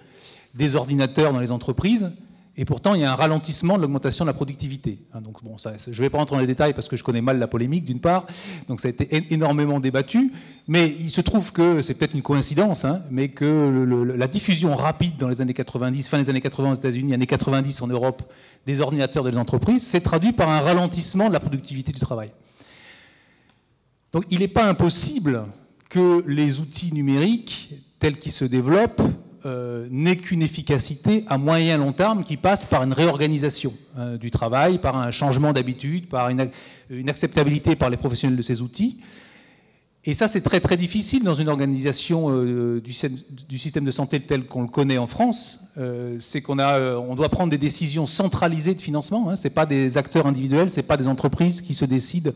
S2: des ordinateurs dans les entreprises, et pourtant il y a un ralentissement de l'augmentation de la productivité. Donc bon, je ne vais pas rentrer dans les détails parce que je connais mal la polémique d'une part, donc ça a été énormément débattu, mais il se trouve que, c'est peut-être une coïncidence, hein, mais que la diffusion rapide dans les années 90, fin des années 80 aux États-Unis, années 90 en Europe, des ordinateurs dans les entreprises, s'est traduit par un ralentissement de la productivité du travail. Donc il n'est pas impossible que les outils numériques tels qu'ils se développent n'aient qu'une efficacité à moyen et long terme qui passe par une réorganisation du travail, par un changement d'habitude, par une acceptabilité par les professionnels de ces outils. Et ça, c'est très très difficile dans une organisation du système de santé tel qu'on le connaît en France. C'est qu'on doit prendre des décisions centralisées de financement. Hein. Ce n'est pas des acteurs individuels, ce n'est pas des entreprises qui se décident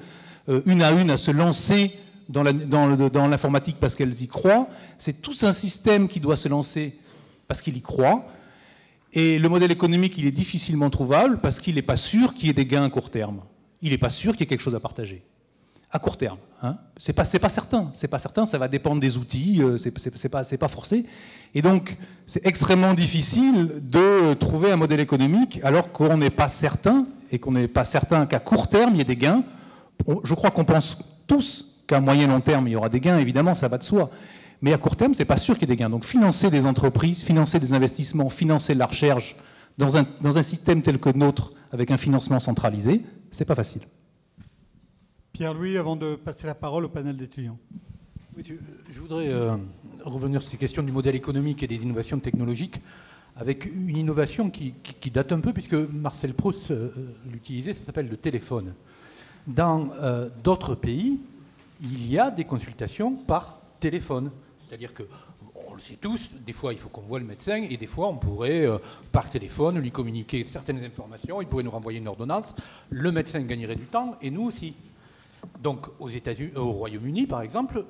S2: une à se lancer dans l'informatique parce qu'elles y croient. C'est tout un système qui doit se lancer parce qu'il y croit. Et le modèle économique, il est difficilement trouvable parce qu'il n'est pas sûr qu'il y ait des gains à court terme. Il n'est pas sûr qu'il y ait quelque chose à partager. À court terme. Hein. C'est pas certain. C'est pas certain, ça va dépendre des outils, c'est pas forcé. Et donc, c'est extrêmement difficile de trouver un modèle économique alors qu'on n'est pas certain, et qu'on n'est pas certain qu'à court terme, il y ait des gains. Je crois qu'on pense tous qu'à moyen long terme, il y aura des gains, évidemment, ça va de soi. Mais à court terme, c'est pas sûr qu'il y ait des gains. Donc financer des entreprises, financer des investissements, financer de la recherche dans un système tel que le nôtre, avec un financement centralisé, c'est pas facile.
S1: Pierre-Louis, avant de passer la parole au panel d'étudiants.
S5: Oui, je voudrais revenir sur ces questions du modèle économique et des innovations technologiques, avec une innovation qui date un peu, puisque Marcel Proust l'utilisait, ça s'appelle le téléphone. Dans d'autres pays, il y a des consultations par téléphone. C'est-à-dire que, on le sait tous, des fois il faut qu'on voit le médecin et des fois on pourrait, par téléphone, lui communiquer certaines informations, il pourrait nous renvoyer une ordonnance, le médecin gagnerait du temps et nous aussi. Donc au Royaume-Uni, par exemple,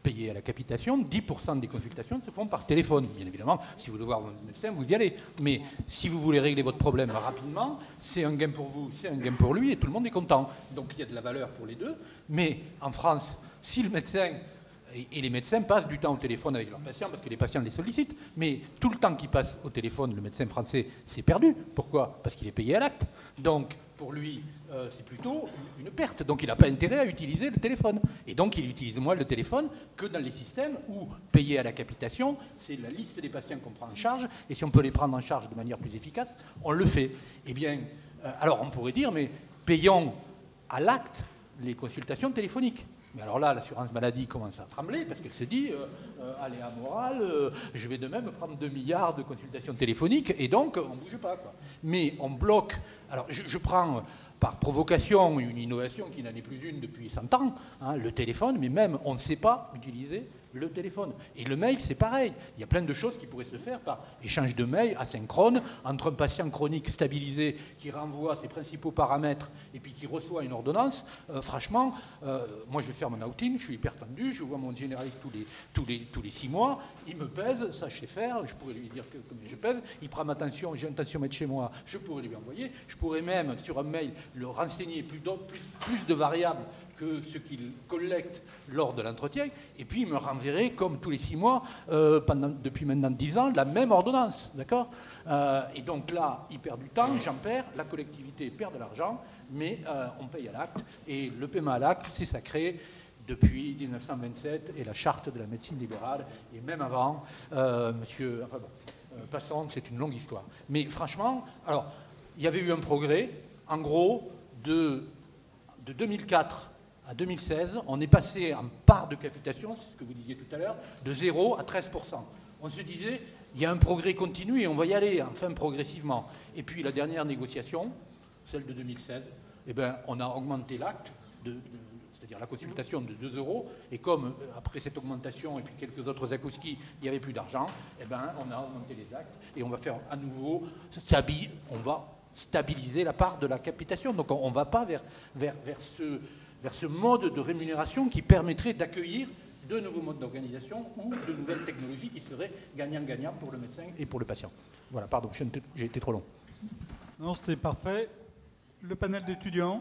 S5: payé à la capitation, 10% des consultations se font par téléphone. Bien évidemment, si vous voulez voir votre médecin, vous y allez. Mais si vous voulez régler votre problème rapidement, c'est un gain pour vous, c'est un gain pour lui, et tout le monde est content. Donc il y a de la valeur pour les deux. Mais en France, si le médecin, et les médecins passent du temps au téléphone avec leurs patients, parce que les patients les sollicitent, mais tout le temps qu'ils passent au téléphone, le médecin français, c'est perdu. Pourquoi? Parce qu'il est payé à l'acte. Donc, pour lui, c'est plutôt une perte. Donc, il n'a pas intérêt à utiliser le téléphone. Et donc, il utilise moins le téléphone que dans les systèmes où, payé à la capitation, c'est la liste des patients qu'on prend en charge. Et si on peut les prendre en charge de manière plus efficace, on le fait. Eh bien, alors, on pourrait dire, mais payons à l'acte les consultations téléphoniques. Mais alors là, l'assurance maladie commence à trembler parce qu'elle se dit, aléa moral, je vais de même prendre 2 milliards de consultations téléphoniques et donc on ne bouge pas, quoi. Mais on bloque. Alors je prends par provocation une innovation qui n'en est plus une depuis 100 ans, hein, le téléphone, mais même on ne sait pas utiliser le téléphone. Et le mail, c'est pareil. Il y a plein de choses qui pourraient se faire par échange de mails asynchrone entre un patient chronique stabilisé qui renvoie ses principaux paramètres et puis qui reçoit une ordonnance. Franchement, moi je vais faire mon outing, je suis hyper tendu, je vois mon généraliste tous les 6 mois, il me pèse, ça je sais faire, je pourrais lui dire combien je pèse, il prend ma tension, j'ai une tensiomètre chez moi, je pourrais lui envoyer, je pourrais même sur un mail le renseigner plus de variables que ce qu'il collecte lors de l'entretien, et puis il me renverrait, comme tous les 6 mois, depuis maintenant 10 ans, la même ordonnance, d'accord ? Et donc là, il perd du temps, j'en perds, la collectivité perd de l'argent, mais on paye à l'acte, et le paiement à l'acte, c'est sacré depuis 1927, et la charte de la médecine libérale, et même avant, passons, c'est une longue histoire. Mais franchement, alors, il y avait eu un progrès, en gros, de 2004 à 2016, on est passé en part de capitation, c'est ce que vous disiez tout à l'heure, de 0 à 13%. On se disait, il y a un progrès continu et on va y aller, enfin progressivement. Et puis la dernière négociation, celle de 2016, eh ben, on a augmenté l'acte, c'est-à-dire la consultation de 2 €, et comme après cette augmentation et puis quelques autres akouskis, il n'y avait plus d'argent, eh ben, on a augmenté les actes et on va faire à nouveau, on va stabiliser la part de la capitation. Donc on ne va pas vers ce mode de rémunération qui permettrait d'accueillir de nouveaux modes d'organisation ou de nouvelles technologies qui seraient gagnant-gagnant pour le médecin et pour le patient. Voilà, pardon, j'ai été trop long.
S1: Non, c'était parfait. Le panel d'étudiants,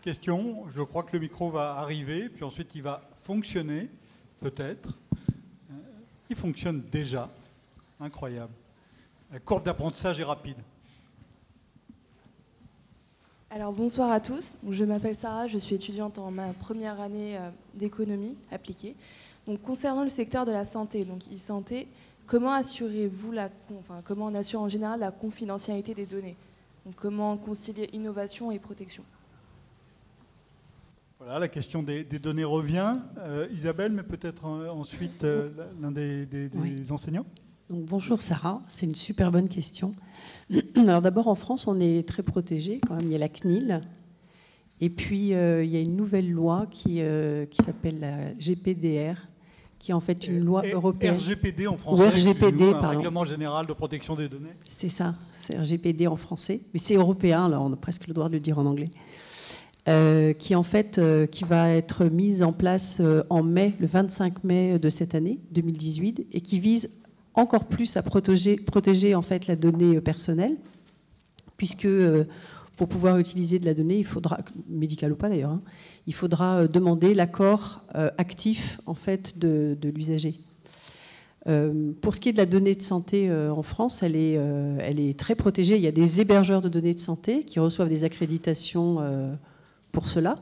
S1: question, je crois que le micro va arriver, puis ensuite il va fonctionner, peut-être. Il fonctionne déjà, incroyable. La courbe d'apprentissage est rapide.
S6: Alors bonsoir à tous, je m'appelle Sarah, je suis étudiante en ma première année d'économie appliquée. Donc concernant le secteur de la santé, donc e-santé, comment assurez-vous comment on assure en général la confidentialité des données? Donc comment concilier innovation et protection?
S1: Voilà, la question des données revient. Isabelle, mais peut-être ensuite l'un des enseignants.
S3: Donc, bonjour Sarah, c'est une super bonne question. Alors d'abord en France on est très protégé quand même, il y a la CNIL et puis il y a une nouvelle loi qui s'appelle la GPDR qui est en fait une loi européenne.
S1: RGPD en français,
S3: RGPD,
S1: un règlement général de protection des données.
S3: C'est ça, c'est RGPD en français, mais c'est européen, alors on a presque le droit de le dire en anglais. Qui va être mise en place le 25 mai de cette année 2018 et qui vise encore plus à protéger en fait la donnée personnelle, puisque pour pouvoir utiliser de la donnée, il faudra, médicale ou pas d'ailleurs, hein, il faudra demander l'accord actif en fait de l'usager. Pour ce qui est de la donnée de santé en France, elle est très protégée. Il y a des hébergeurs de données de santé qui reçoivent des accréditations pour cela.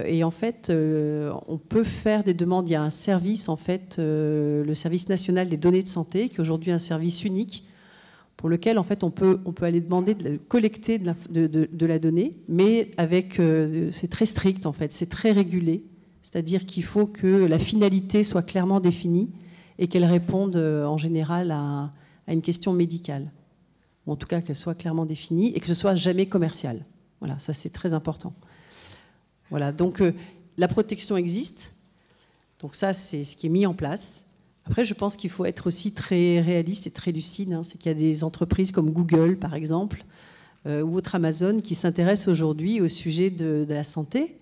S3: Et en fait, on peut faire des demandes. Il y a un service, en fait, le service national des données de santé, qui est aujourd'hui un service unique, pour lequel, en fait, on peut aller demander de collecter de la donnée, mais c'est très strict, en fait, c'est très régulé. C'est-à-dire qu'il faut que la finalité soit clairement définie et qu'elle réponde, en général, à une question médicale. Ou en tout cas, qu'elle soit clairement définie et que ce soit jamais commercial. Voilà, ça, c'est très important. Voilà, donc la protection existe, donc ça c'est ce qui est mis en place. Après je pense qu'il faut être aussi très réaliste et très lucide, hein. C'est qu'il y a des entreprises comme Google par exemple, ou autre Amazon qui s'intéressent aujourd'hui au sujet de la santé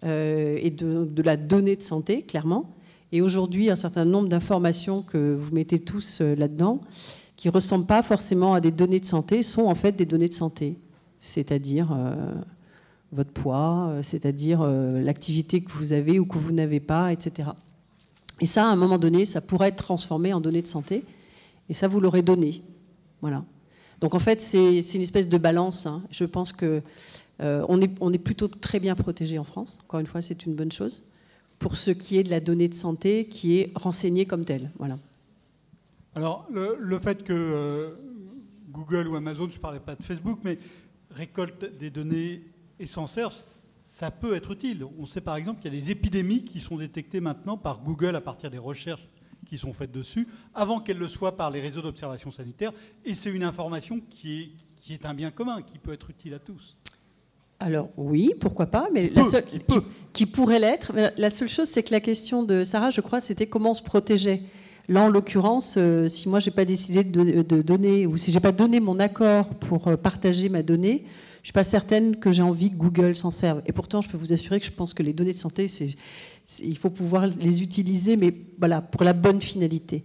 S3: et de la donnée de santé clairement. Et aujourd'hui un certain nombre d'informations que vous mettez tous là-dedans, qui ne ressemblent pas forcément à des données de santé, sont en fait des données de santé, c'est-à-dire... votre poids, c'est-à-dire l'activité que vous avez ou que vous n'avez pas, etc. Et ça, à un moment donné, ça pourrait être transformé en données de santé, et ça, vous l'aurez donné. Voilà. Donc en fait, c'est une espèce de balance, hein. Je pense qu'on est plutôt très bien protégé en France. Encore une fois, c'est une bonne chose, pour ce qui est de la donnée de santé qui est renseignée comme telle. Voilà.
S1: Alors, le fait que Google ou Amazon, je ne parlais pas de Facebook, mais récolte des données et s'en servent, ça peut être utile. On sait par exemple qu'il y a des épidémies qui sont détectées maintenant par Google à partir des recherches qui sont faites dessus, avant qu'elles le soient par les réseaux d'observation sanitaire. Et c'est une information qui est un bien commun, qui peut être utile à tous.
S3: Alors oui, pourquoi pas, mais qui pourrait l'être. La seule chose, c'est que la question de Sarah, je crois, c'était comment on se protégeait. Là, en l'occurrence, si moi, j'ai pas décidé de donner, ou si j'ai pas donné mon accord pour partager ma donnée, je suis pas certaine que j'ai envie que Google s'en serve. Et pourtant, je peux vous assurer que je pense que les données de santé, il faut pouvoir les utiliser, mais voilà, pour la bonne finalité.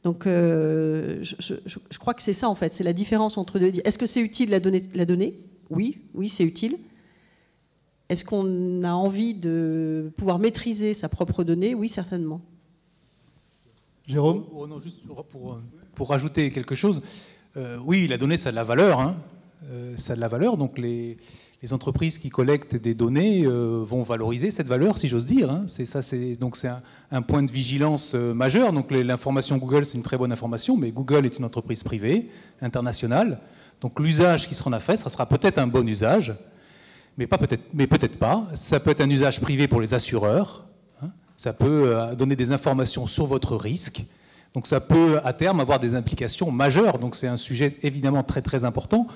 S3: Donc, je crois que c'est ça, en fait. C'est la différence entre deux. Est-ce que c'est utile, la donnée ? Oui, c'est utile. Est-ce qu'on a envie de pouvoir maîtriser sa propre donnée ? Oui, certainement.
S1: Jérôme ?
S2: Non, juste pour rajouter quelque chose. Oui, la donnée, ça a de la valeur. Hein. Ça a de la valeur. Donc, les entreprises qui collectent des données vont valoriser cette valeur, si j'ose dire. Hein. Donc, c'est un point de vigilance majeur. Donc, l'information Google, c'est une très bonne information, mais Google est une entreprise privée, internationale. Donc l'usage qui sera en a fait, ça sera peut-être un bon usage, mais peut-être pas. Ça peut être un usage privé pour les assureurs. Hein. Ça peut donner des informations sur votre risque. Donc ça peut à terme avoir des implications majeures. Donc c'est un sujet évidemment très très important.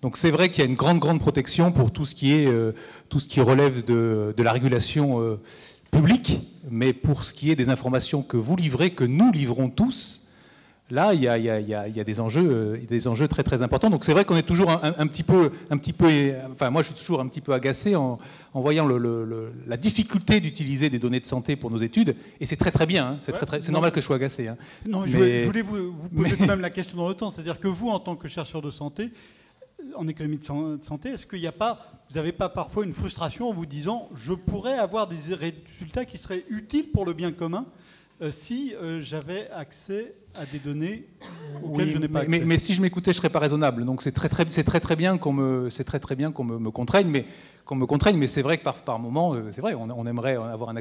S2: Donc c'est vrai qu'il y a une grande protection pour tout ce qui relève de la régulation publique, mais pour ce qui est des informations que vous livrez, que nous livrons tous. Là, il y a des enjeux très très importants. Donc c'est vrai qu'on est toujours un petit peu, enfin moi je suis toujours un petit peu agacé en voyant la difficulté d'utiliser des données de santé pour nos études. Et c'est très très bien. Hein. C'est normal que je sois agacé. Hein.
S1: Non, je voulais vous poser quand même la question dans le temps. C'est-à-dire que vous, en tant que chercheur de santé, en économie de santé, est-ce qu'il n'y a pas, vous n'avez pas parfois une frustration en vous disant, je pourrais avoir des résultats qui seraient utiles pour le bien commun si j'avais accès à des données auxquelles je n'ai pas accès.
S2: Mais si je m'écoutais, je serais pas raisonnable. Donc c'est très bien qu'on me contraigne, mais c'est vrai que par moment, c'est vrai, on aimerait avoir un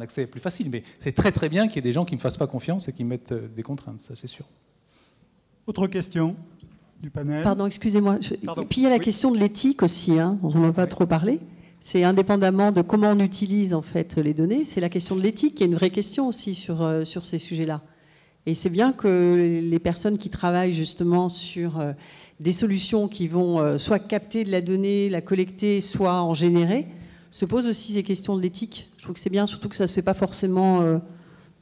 S2: accès plus facile. Mais c'est très bien qu'il y ait des gens qui me fassent pas confiance et qui mettent des contraintes, ça c'est sûr.
S1: Autre question du panel.
S3: Pardon, excusez-moi. Et puis il y a la question de l'éthique aussi, hein, dont on n'a pas trop parlé. C'est indépendamment de comment on utilise en fait les données, c'est la question de l'éthique qui est une vraie question aussi sur ces sujets-là. Et c'est bien que les personnes qui travaillent justement sur des solutions qui vont soit capter de la donnée, la collecter, soit en générer, se posent aussi ces questions de l'éthique. Je trouve que c'est bien, surtout que ça ne se fait pas forcément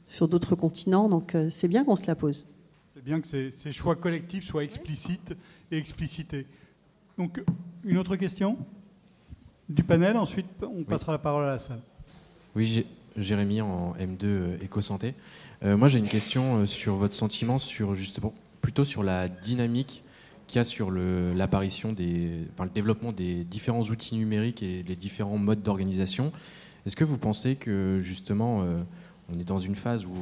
S3: sur d'autres continents, donc c'est bien qu'on se la pose.
S1: C'est bien que ces choix collectifs soient explicites et explicités. Donc, une autre question du panel, ensuite on passera la parole à la salle.
S7: Oui, Jérémy en M2 Éco-Santé. Moi j'ai une question sur votre sentiment, plutôt sur la dynamique qu'il y a sur l'apparition le développement des différents outils numériques et les différents modes d'organisation. Est-ce que vous pensez que justement on est dans une phase où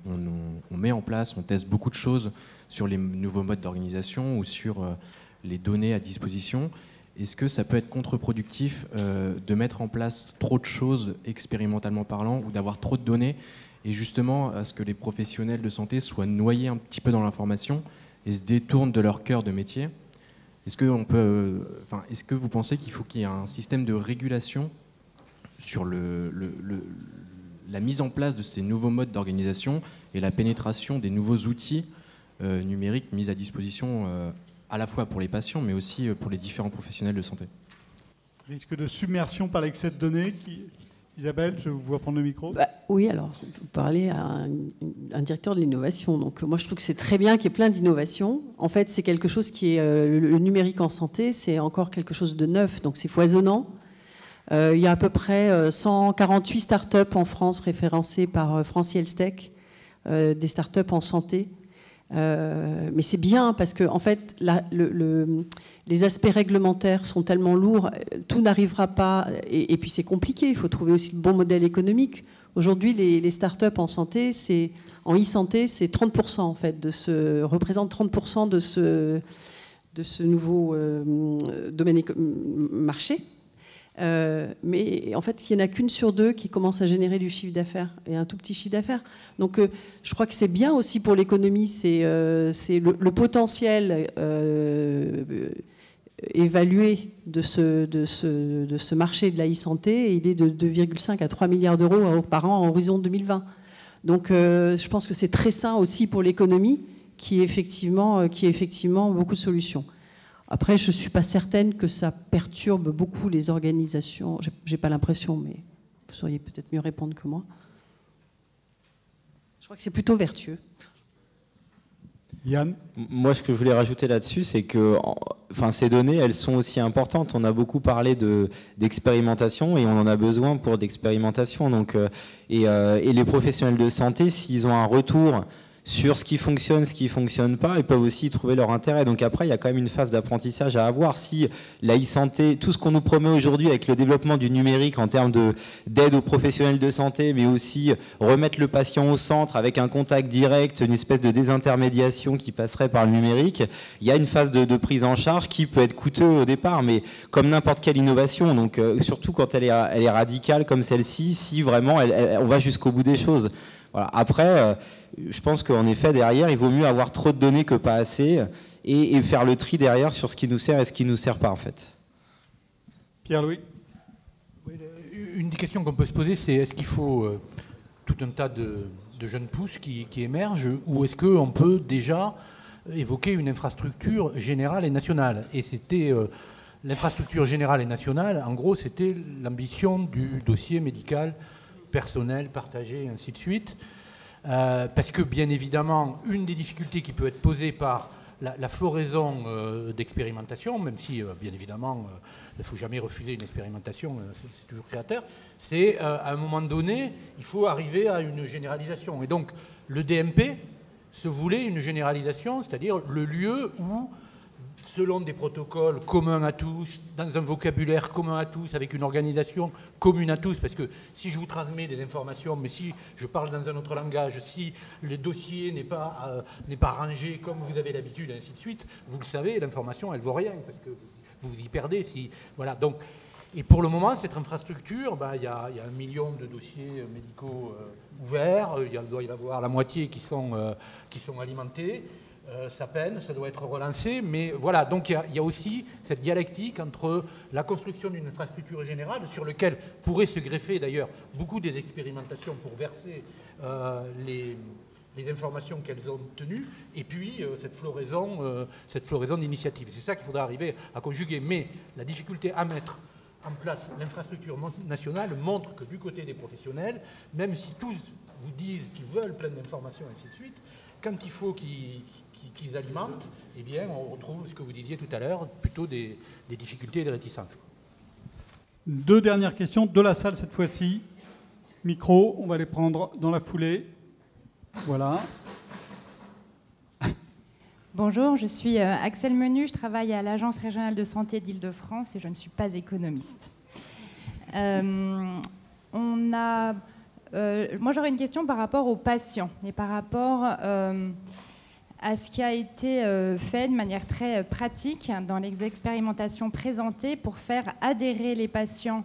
S7: on met en place, on teste beaucoup de choses sur les nouveaux modes d'organisation ou sur les données à disposition? Est-ce que ça peut être contre-productif de mettre en place trop de choses expérimentalement parlant ou d'avoir trop de données et justement à ce que les professionnels de santé soient noyés un petit peu dans l'information et se détournent de leur cœur de métier? Est-ce que vous pensez qu'il faut qu'il y ait un système de régulation sur la mise en place de ces nouveaux modes d'organisation et la pénétration des nouveaux outils numériques mis à disposition à la fois pour les patients, mais aussi pour les différents professionnels de santé?
S1: Risque de submersion par l'excès de données. Isabelle, je vous vois prendre le micro.
S3: Oui, alors, vous parlez à un directeur de l'innovation. Donc, moi, je trouve que c'est très bien qu'il y ait plein d'innovations. En fait, c'est quelque chose qui est... le numérique en santé, c'est encore quelque chose de neuf, donc c'est foisonnant. Il y a à peu près 148 startups en France référencées par France Health Tech, des startups en santé. Mais c'est bien parce que en fait, les aspects réglementaires sont tellement lourds, tout n'arrivera pas. Et puis c'est compliqué. Il faut trouver aussi le bon modèle économique. Aujourd'hui, les startups en santé, en e-santé, c'est 30% en fait représente 30% de ce nouveau domaine marché. Mais en fait, il n'y en a qu'une sur deux qui commence à générer du chiffre d'affaires, et un tout petit chiffre d'affaires. Donc je crois que c'est bien aussi pour l'économie, c'est le potentiel évalué de ce marché de la e-santé, il est de 2,5 à 3 milliards d'euros par an en horizon 2020. Donc je pense que c'est très sain aussi pour l'économie, qui est effectivement beaucoup de solutions. Après, je ne suis pas certaine que ça perturbe beaucoup les organisations. Je n'ai pas l'impression, mais vous sauriez peut-être mieux répondre que moi. Je crois que c'est plutôt vertueux.
S1: Yann ?
S4: Moi, ce que je voulais rajouter là-dessus, c'est que ces données, elles sont aussi importantes. On a beaucoup parlé d'expérimentation et on en a besoin pour d'expérimentation. Donc, et les professionnels de santé, s'ils ont un retour sur ce qui fonctionne pas, ils peuvent aussi y trouver leur intérêt. Donc après, il y a quand même une phase d'apprentissage à avoir. Si la e-santé, tout ce qu'on nous promet aujourd'hui avec le développement du numérique en termes d'aide aux professionnels de santé, mais aussi remettre le patient au centre avec un contact direct, une espèce de désintermédiation qui passerait par le numérique, il y a une phase de prise en charge qui peut être coûteuse au départ, mais comme n'importe quelle innovation, donc surtout quand elle est radicale comme celle-ci, si vraiment on va jusqu'au bout des choses. Voilà. Après, je pense qu'en effet, derrière, il vaut mieux avoir trop de données que pas assez et faire le tri derrière sur ce qui nous sert et ce qui ne nous sert pas, en fait.
S1: Pierre-Louis ?
S5: Oui, une des questions qu'on peut se poser, c'est est-ce qu'il faut tout un tas de jeunes pousses qui émergent, ou est-ce qu'on peut déjà évoquer une infrastructure générale et nationale ? Et c'était l'infrastructure générale et nationale, en gros, c'était l'ambition du dossier médical personnel, partagé, et ainsi de suite. Parce que, bien évidemment, une des difficultés qui peut être posée par la floraison d'expérimentation, même si, bien évidemment, il ne faut jamais refuser une expérimentation, c'est toujours créateur, c'est, à un moment donné, il faut arriver à une généralisation. Et donc, le DMP se voulait une généralisation, c'est-à-dire le lieu où, selon des protocoles communs à tous, dans un vocabulaire commun à tous, avec une organisation commune à tous, parce que si je vous transmets des informations, mais si je parle dans un autre langage, si le dossier n'est pas rangé comme vous avez l'habitude, et ainsi de suite, vous le savez, l'information, elle ne vaut rien, parce que vous vous y perdez. Voilà. Donc, et pour le moment, cette infrastructure, il y a 1 million de dossiers médicaux ouverts, il doit y en avoir la moitié qui sont alimentés. Ça peine, ça doit être relancé, mais voilà, donc il y a aussi cette dialectique entre la construction d'une infrastructure générale, sur laquelle pourraient se greffer d'ailleurs beaucoup des expérimentations pour verser les informations qu'elles ont obtenues, et puis cette floraison d'initiatives. C'est ça qu'il faudra arriver à conjuguer. Mais la difficulté à mettre en place l'infrastructure nationale montre que du côté des professionnels, même si tous vous disent qu'ils veulent plein d'informations, et ainsi de suite, quand il faut qu'ils alimentent, eh bien, on retrouve ce que vous disiez tout à l'heure, plutôt des difficultés et des réticences.
S1: 2 dernières questions de la salle cette fois-ci. Micro, on va les prendre dans la foulée. Voilà.
S8: Bonjour, je suis Axel Menu, je travaille à l'Agence régionale de santé d'Île-de-France et je ne suis pas économiste. Moi, j'aurais une question par rapport aux patients et par rapport à ce qui a été fait de manière très pratique dans les expérimentations présentées pour faire adhérer les patients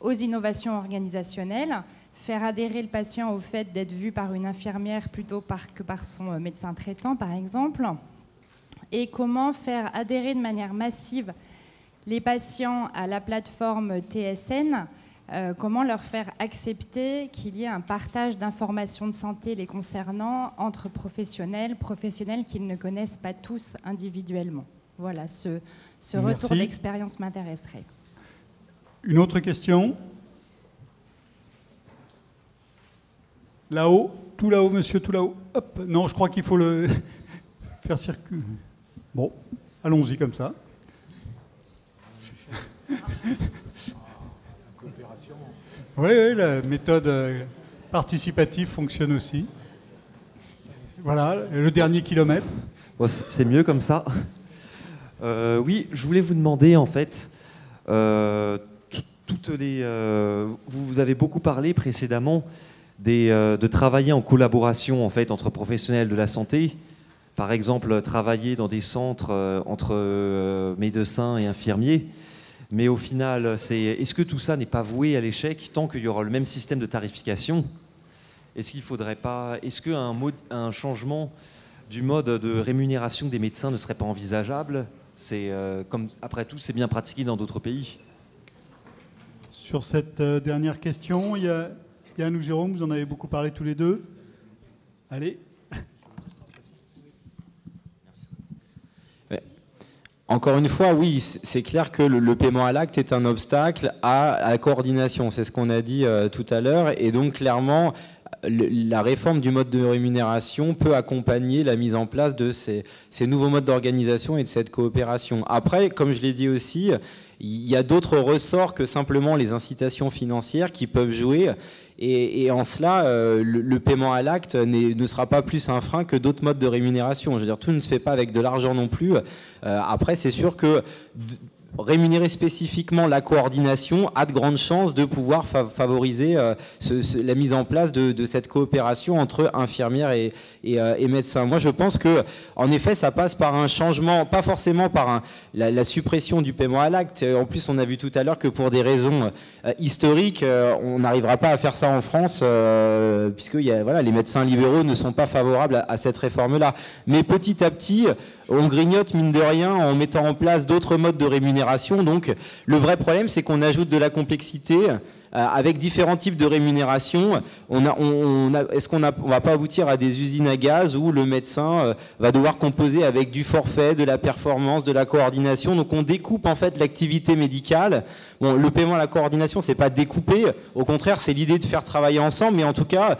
S8: aux innovations organisationnelles, faire adhérer le patient au fait d'être vu par une infirmière plutôt que par son médecin traitant, par exemple, et comment faire adhérer de manière massive les patients à la plateforme TSN, comment leur faire accepter qu'il y ait un partage d'informations de santé les concernant entre professionnels qu'ils ne connaissent pas tous individuellement. Voilà, ce retour d'expérience m'intéresserait.
S1: Une autre question ? Là-haut, tout là-haut, monsieur, tout là-haut. Hop, non, je crois qu'il faut le faire circuler. Bon, allons-y comme ça. Oui, la méthode participative fonctionne aussi. Voilà, le dernier kilomètre.
S9: Bon, c'est mieux comme ça. Oui, je voulais vous demander, en fait, vous avez beaucoup parlé précédemment de travailler en collaboration, en fait, entre professionnels de la santé. Par exemple, travailler dans des centres entre médecins et infirmiers. Mais au final, est-ce que tout ça n'est pas voué à l'échec tant qu'il y aura le même système de tarification? Est-ce qu'un changement du mode de rémunération des médecins ne serait pas envisageable comme après tout, c'est bien pratiqué dans d'autres pays.
S1: Sur cette dernière question, Yann ou Jérôme, vous en avez beaucoup parlé tous les deux. Allez.
S4: Encore une fois, oui, c'est clair que le paiement à l'acte est un obstacle à la coordination. C'est ce qu'on a dit tout à l'heure. Et donc, clairement, la réforme du mode de rémunération peut accompagner la mise en place de ces nouveaux modes d'organisation et de cette coopération. Après, comme je l'ai dit aussi, il y a d'autres ressorts que simplement les incitations financières qui peuvent jouer. Et en cela, le paiement à l'acte ne sera pas plus un frein que d'autres modes de rémunération. Je veux dire, tout ne se fait pas avec de l'argent non plus. Après, c'est sûr que rémunérer spécifiquement la coordination a de grandes chances de pouvoir favoriser la mise en place de cette coopération entre infirmières et médecins. Moi, je pense que, en effet, ça passe par un changement, pas forcément par la suppression du paiement à l'acte. En plus, on a vu tout à l'heure que pour des raisons historiques, on n'arrivera pas à faire ça en France, puisque les médecins libéraux ne sont pas favorables à cette réforme-là. Mais petit à petit, on grignote, mine de rien, en mettant en place d'autres modes de rémunération. Donc, le vrai problème, c'est qu'on ajoute de la complexité avec différents types de rémunération. Est-ce qu'on va pas aboutir à des usines à gaz où le médecin va devoir composer avec du forfait, de la performance, de la coordination? Donc, on découpe en fait l'activité médicale. Bon, le paiement à la coordination, c'est pas découpé. Au contraire, c'est l'idée de faire travailler ensemble. Mais en tout cas,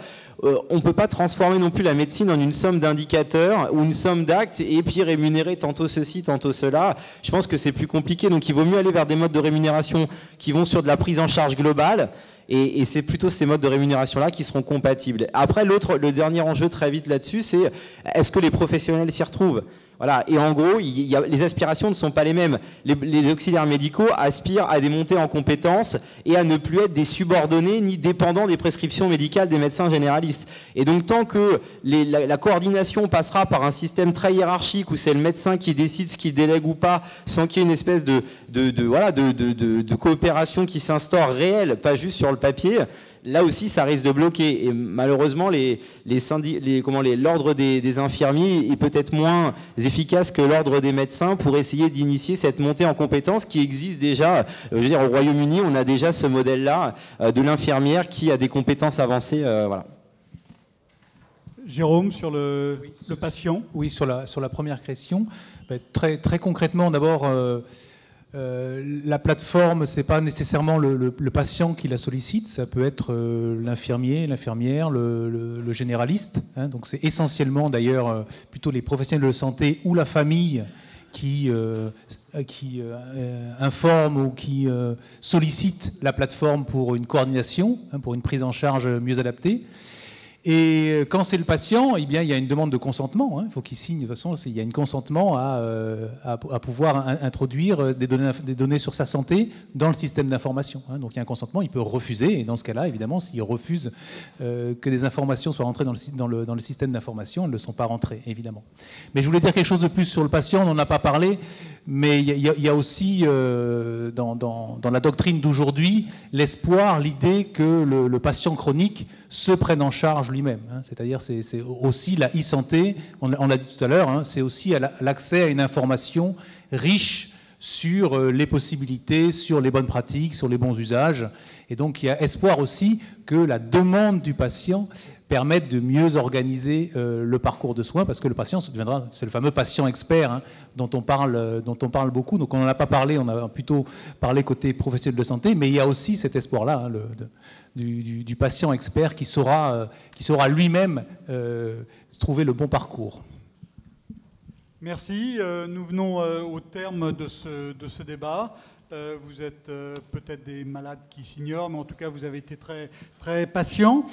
S4: on ne peut pas transformer non plus la médecine en une somme d'indicateurs ou une somme d'actes et puis rémunérer tantôt ceci, tantôt cela. Je pense que c'est plus compliqué. Donc il vaut mieux aller vers des modes de rémunération qui vont sur de la prise en charge globale. Et c'est plutôt ces modes de rémunération-là qui seront compatibles. Après, le dernier enjeu très vite là-dessus, c'est est-ce que les professionnels s'y retrouvent ? Voilà. Et en gros, les aspirations ne sont pas les mêmes. Les auxiliaires médicaux aspirent à des montées en compétences et à ne plus être des subordonnés ni dépendants des prescriptions médicales des médecins généralistes. Et donc, tant que la coordination passera par un système très hiérarchique où c'est le médecin qui décide ce qu'il délègue ou pas, sans qu'il y ait une espèce de coopération qui s'instaure réelle, pas juste sur le papier, là aussi, ça risque de bloquer. Et malheureusement, l'ordre des infirmiers est peut-être moins efficace que l'ordre des médecins pour essayer d'initier cette montée en compétences qui existe déjà. Je veux dire, au Royaume-Uni, on a déjà ce modèle-là de l'infirmière qui a des compétences avancées. Voilà.
S1: Jérôme, sur le patient.
S2: Oui, sur la première question. Très, très concrètement, d'abord... la plateforme, c'est pas nécessairement le patient qui la sollicite, ça peut être l'infirmier, l'infirmière, le généraliste. Donc c'est essentiellement d'ailleurs plutôt les professionnels de santé ou la famille qui informent ou qui sollicitent la plateforme pour une coordination, pour une prise en charge mieux adaptée. Et quand c'est le patient, eh bien, il y a une demande de consentement. Il faut qu'il signe. De toute façon, il y a un consentement à pouvoir introduire des données sur sa santé dans le système d'information. Donc il y a un consentement, il peut refuser. Et dans ce cas-là, évidemment, s'il refuse que des informations soient rentrées dans le système d'information, elles ne sont pas rentrées, évidemment. Mais je voulais dire quelque chose de plus sur le patient. On n'en a pas parlé. Mais il y a aussi, dans la doctrine d'aujourd'hui, l'espoir, l'idée que le patient chronique se prenne en charge lui-même. C'est-à-dire, c'est aussi la e-santé, on l'a dit tout à l'heure, c'est aussi l'accès à une information riche sur les possibilités, sur les bonnes pratiques, sur les bons usages. Et donc, il y a espoir aussi que la demande du patient permette de mieux organiser le parcours de soins, parce que le patient deviendra, c'est le fameux patient expert dont on parle beaucoup. Donc on n'en a pas parlé, on a plutôt parlé côté professionnel de santé, mais il y a aussi cet espoir-là du patient expert qui saura lui-même trouver le bon parcours.
S1: Merci. Nous venons au terme de ce débat. Vous êtes peut-être des malades qui s'ignorent, mais en tout cas, vous avez été très, très patients.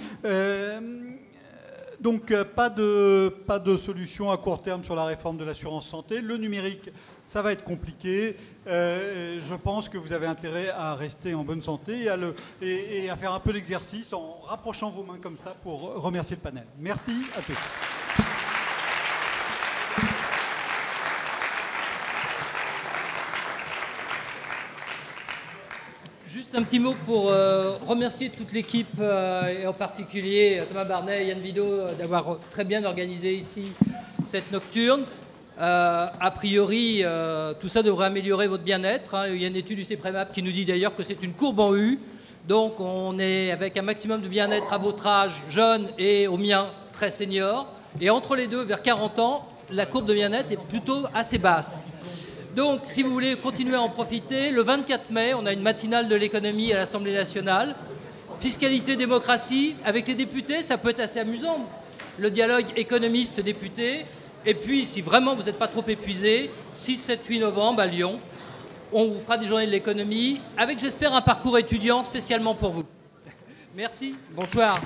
S1: Donc, pas de solution à court terme sur la réforme de l'assurance santé. Le numérique, ça va être compliqué. Je pense que vous avez intérêt à rester en bonne santé et à faire un peu d'exercice en rapprochant vos mains comme ça pour remercier le panel. Merci à tous.
S10: Juste un petit mot pour remercier toute l'équipe, et en particulier Thomas Barnet et Yann Vidot, d'avoir très bien organisé ici cette nocturne. A priori, tout ça devrait améliorer votre bien-être. Hein. Il y a une étude du CEPREMAP qui nous dit d'ailleurs que c'est une courbe en U. Donc on est avec un maximum de bien-être à votre âge, jeune, et au mien, très senior. Et entre les deux, vers 40 ans, la courbe de bien-être est plutôt assez basse. Donc si vous voulez continuer à en profiter, le 24 mai, on a une matinale de l'économie à l'Assemblée nationale. Fiscalité, démocratie, avec les députés, ça peut être assez amusant. Le dialogue économiste-député. Et puis, si vraiment vous n'êtes pas trop épuisé, 6, 7, 8 novembre à Lyon, on vous fera des journées de l'économie avec, j'espère, un parcours étudiant spécialement pour vous. Merci, bonsoir.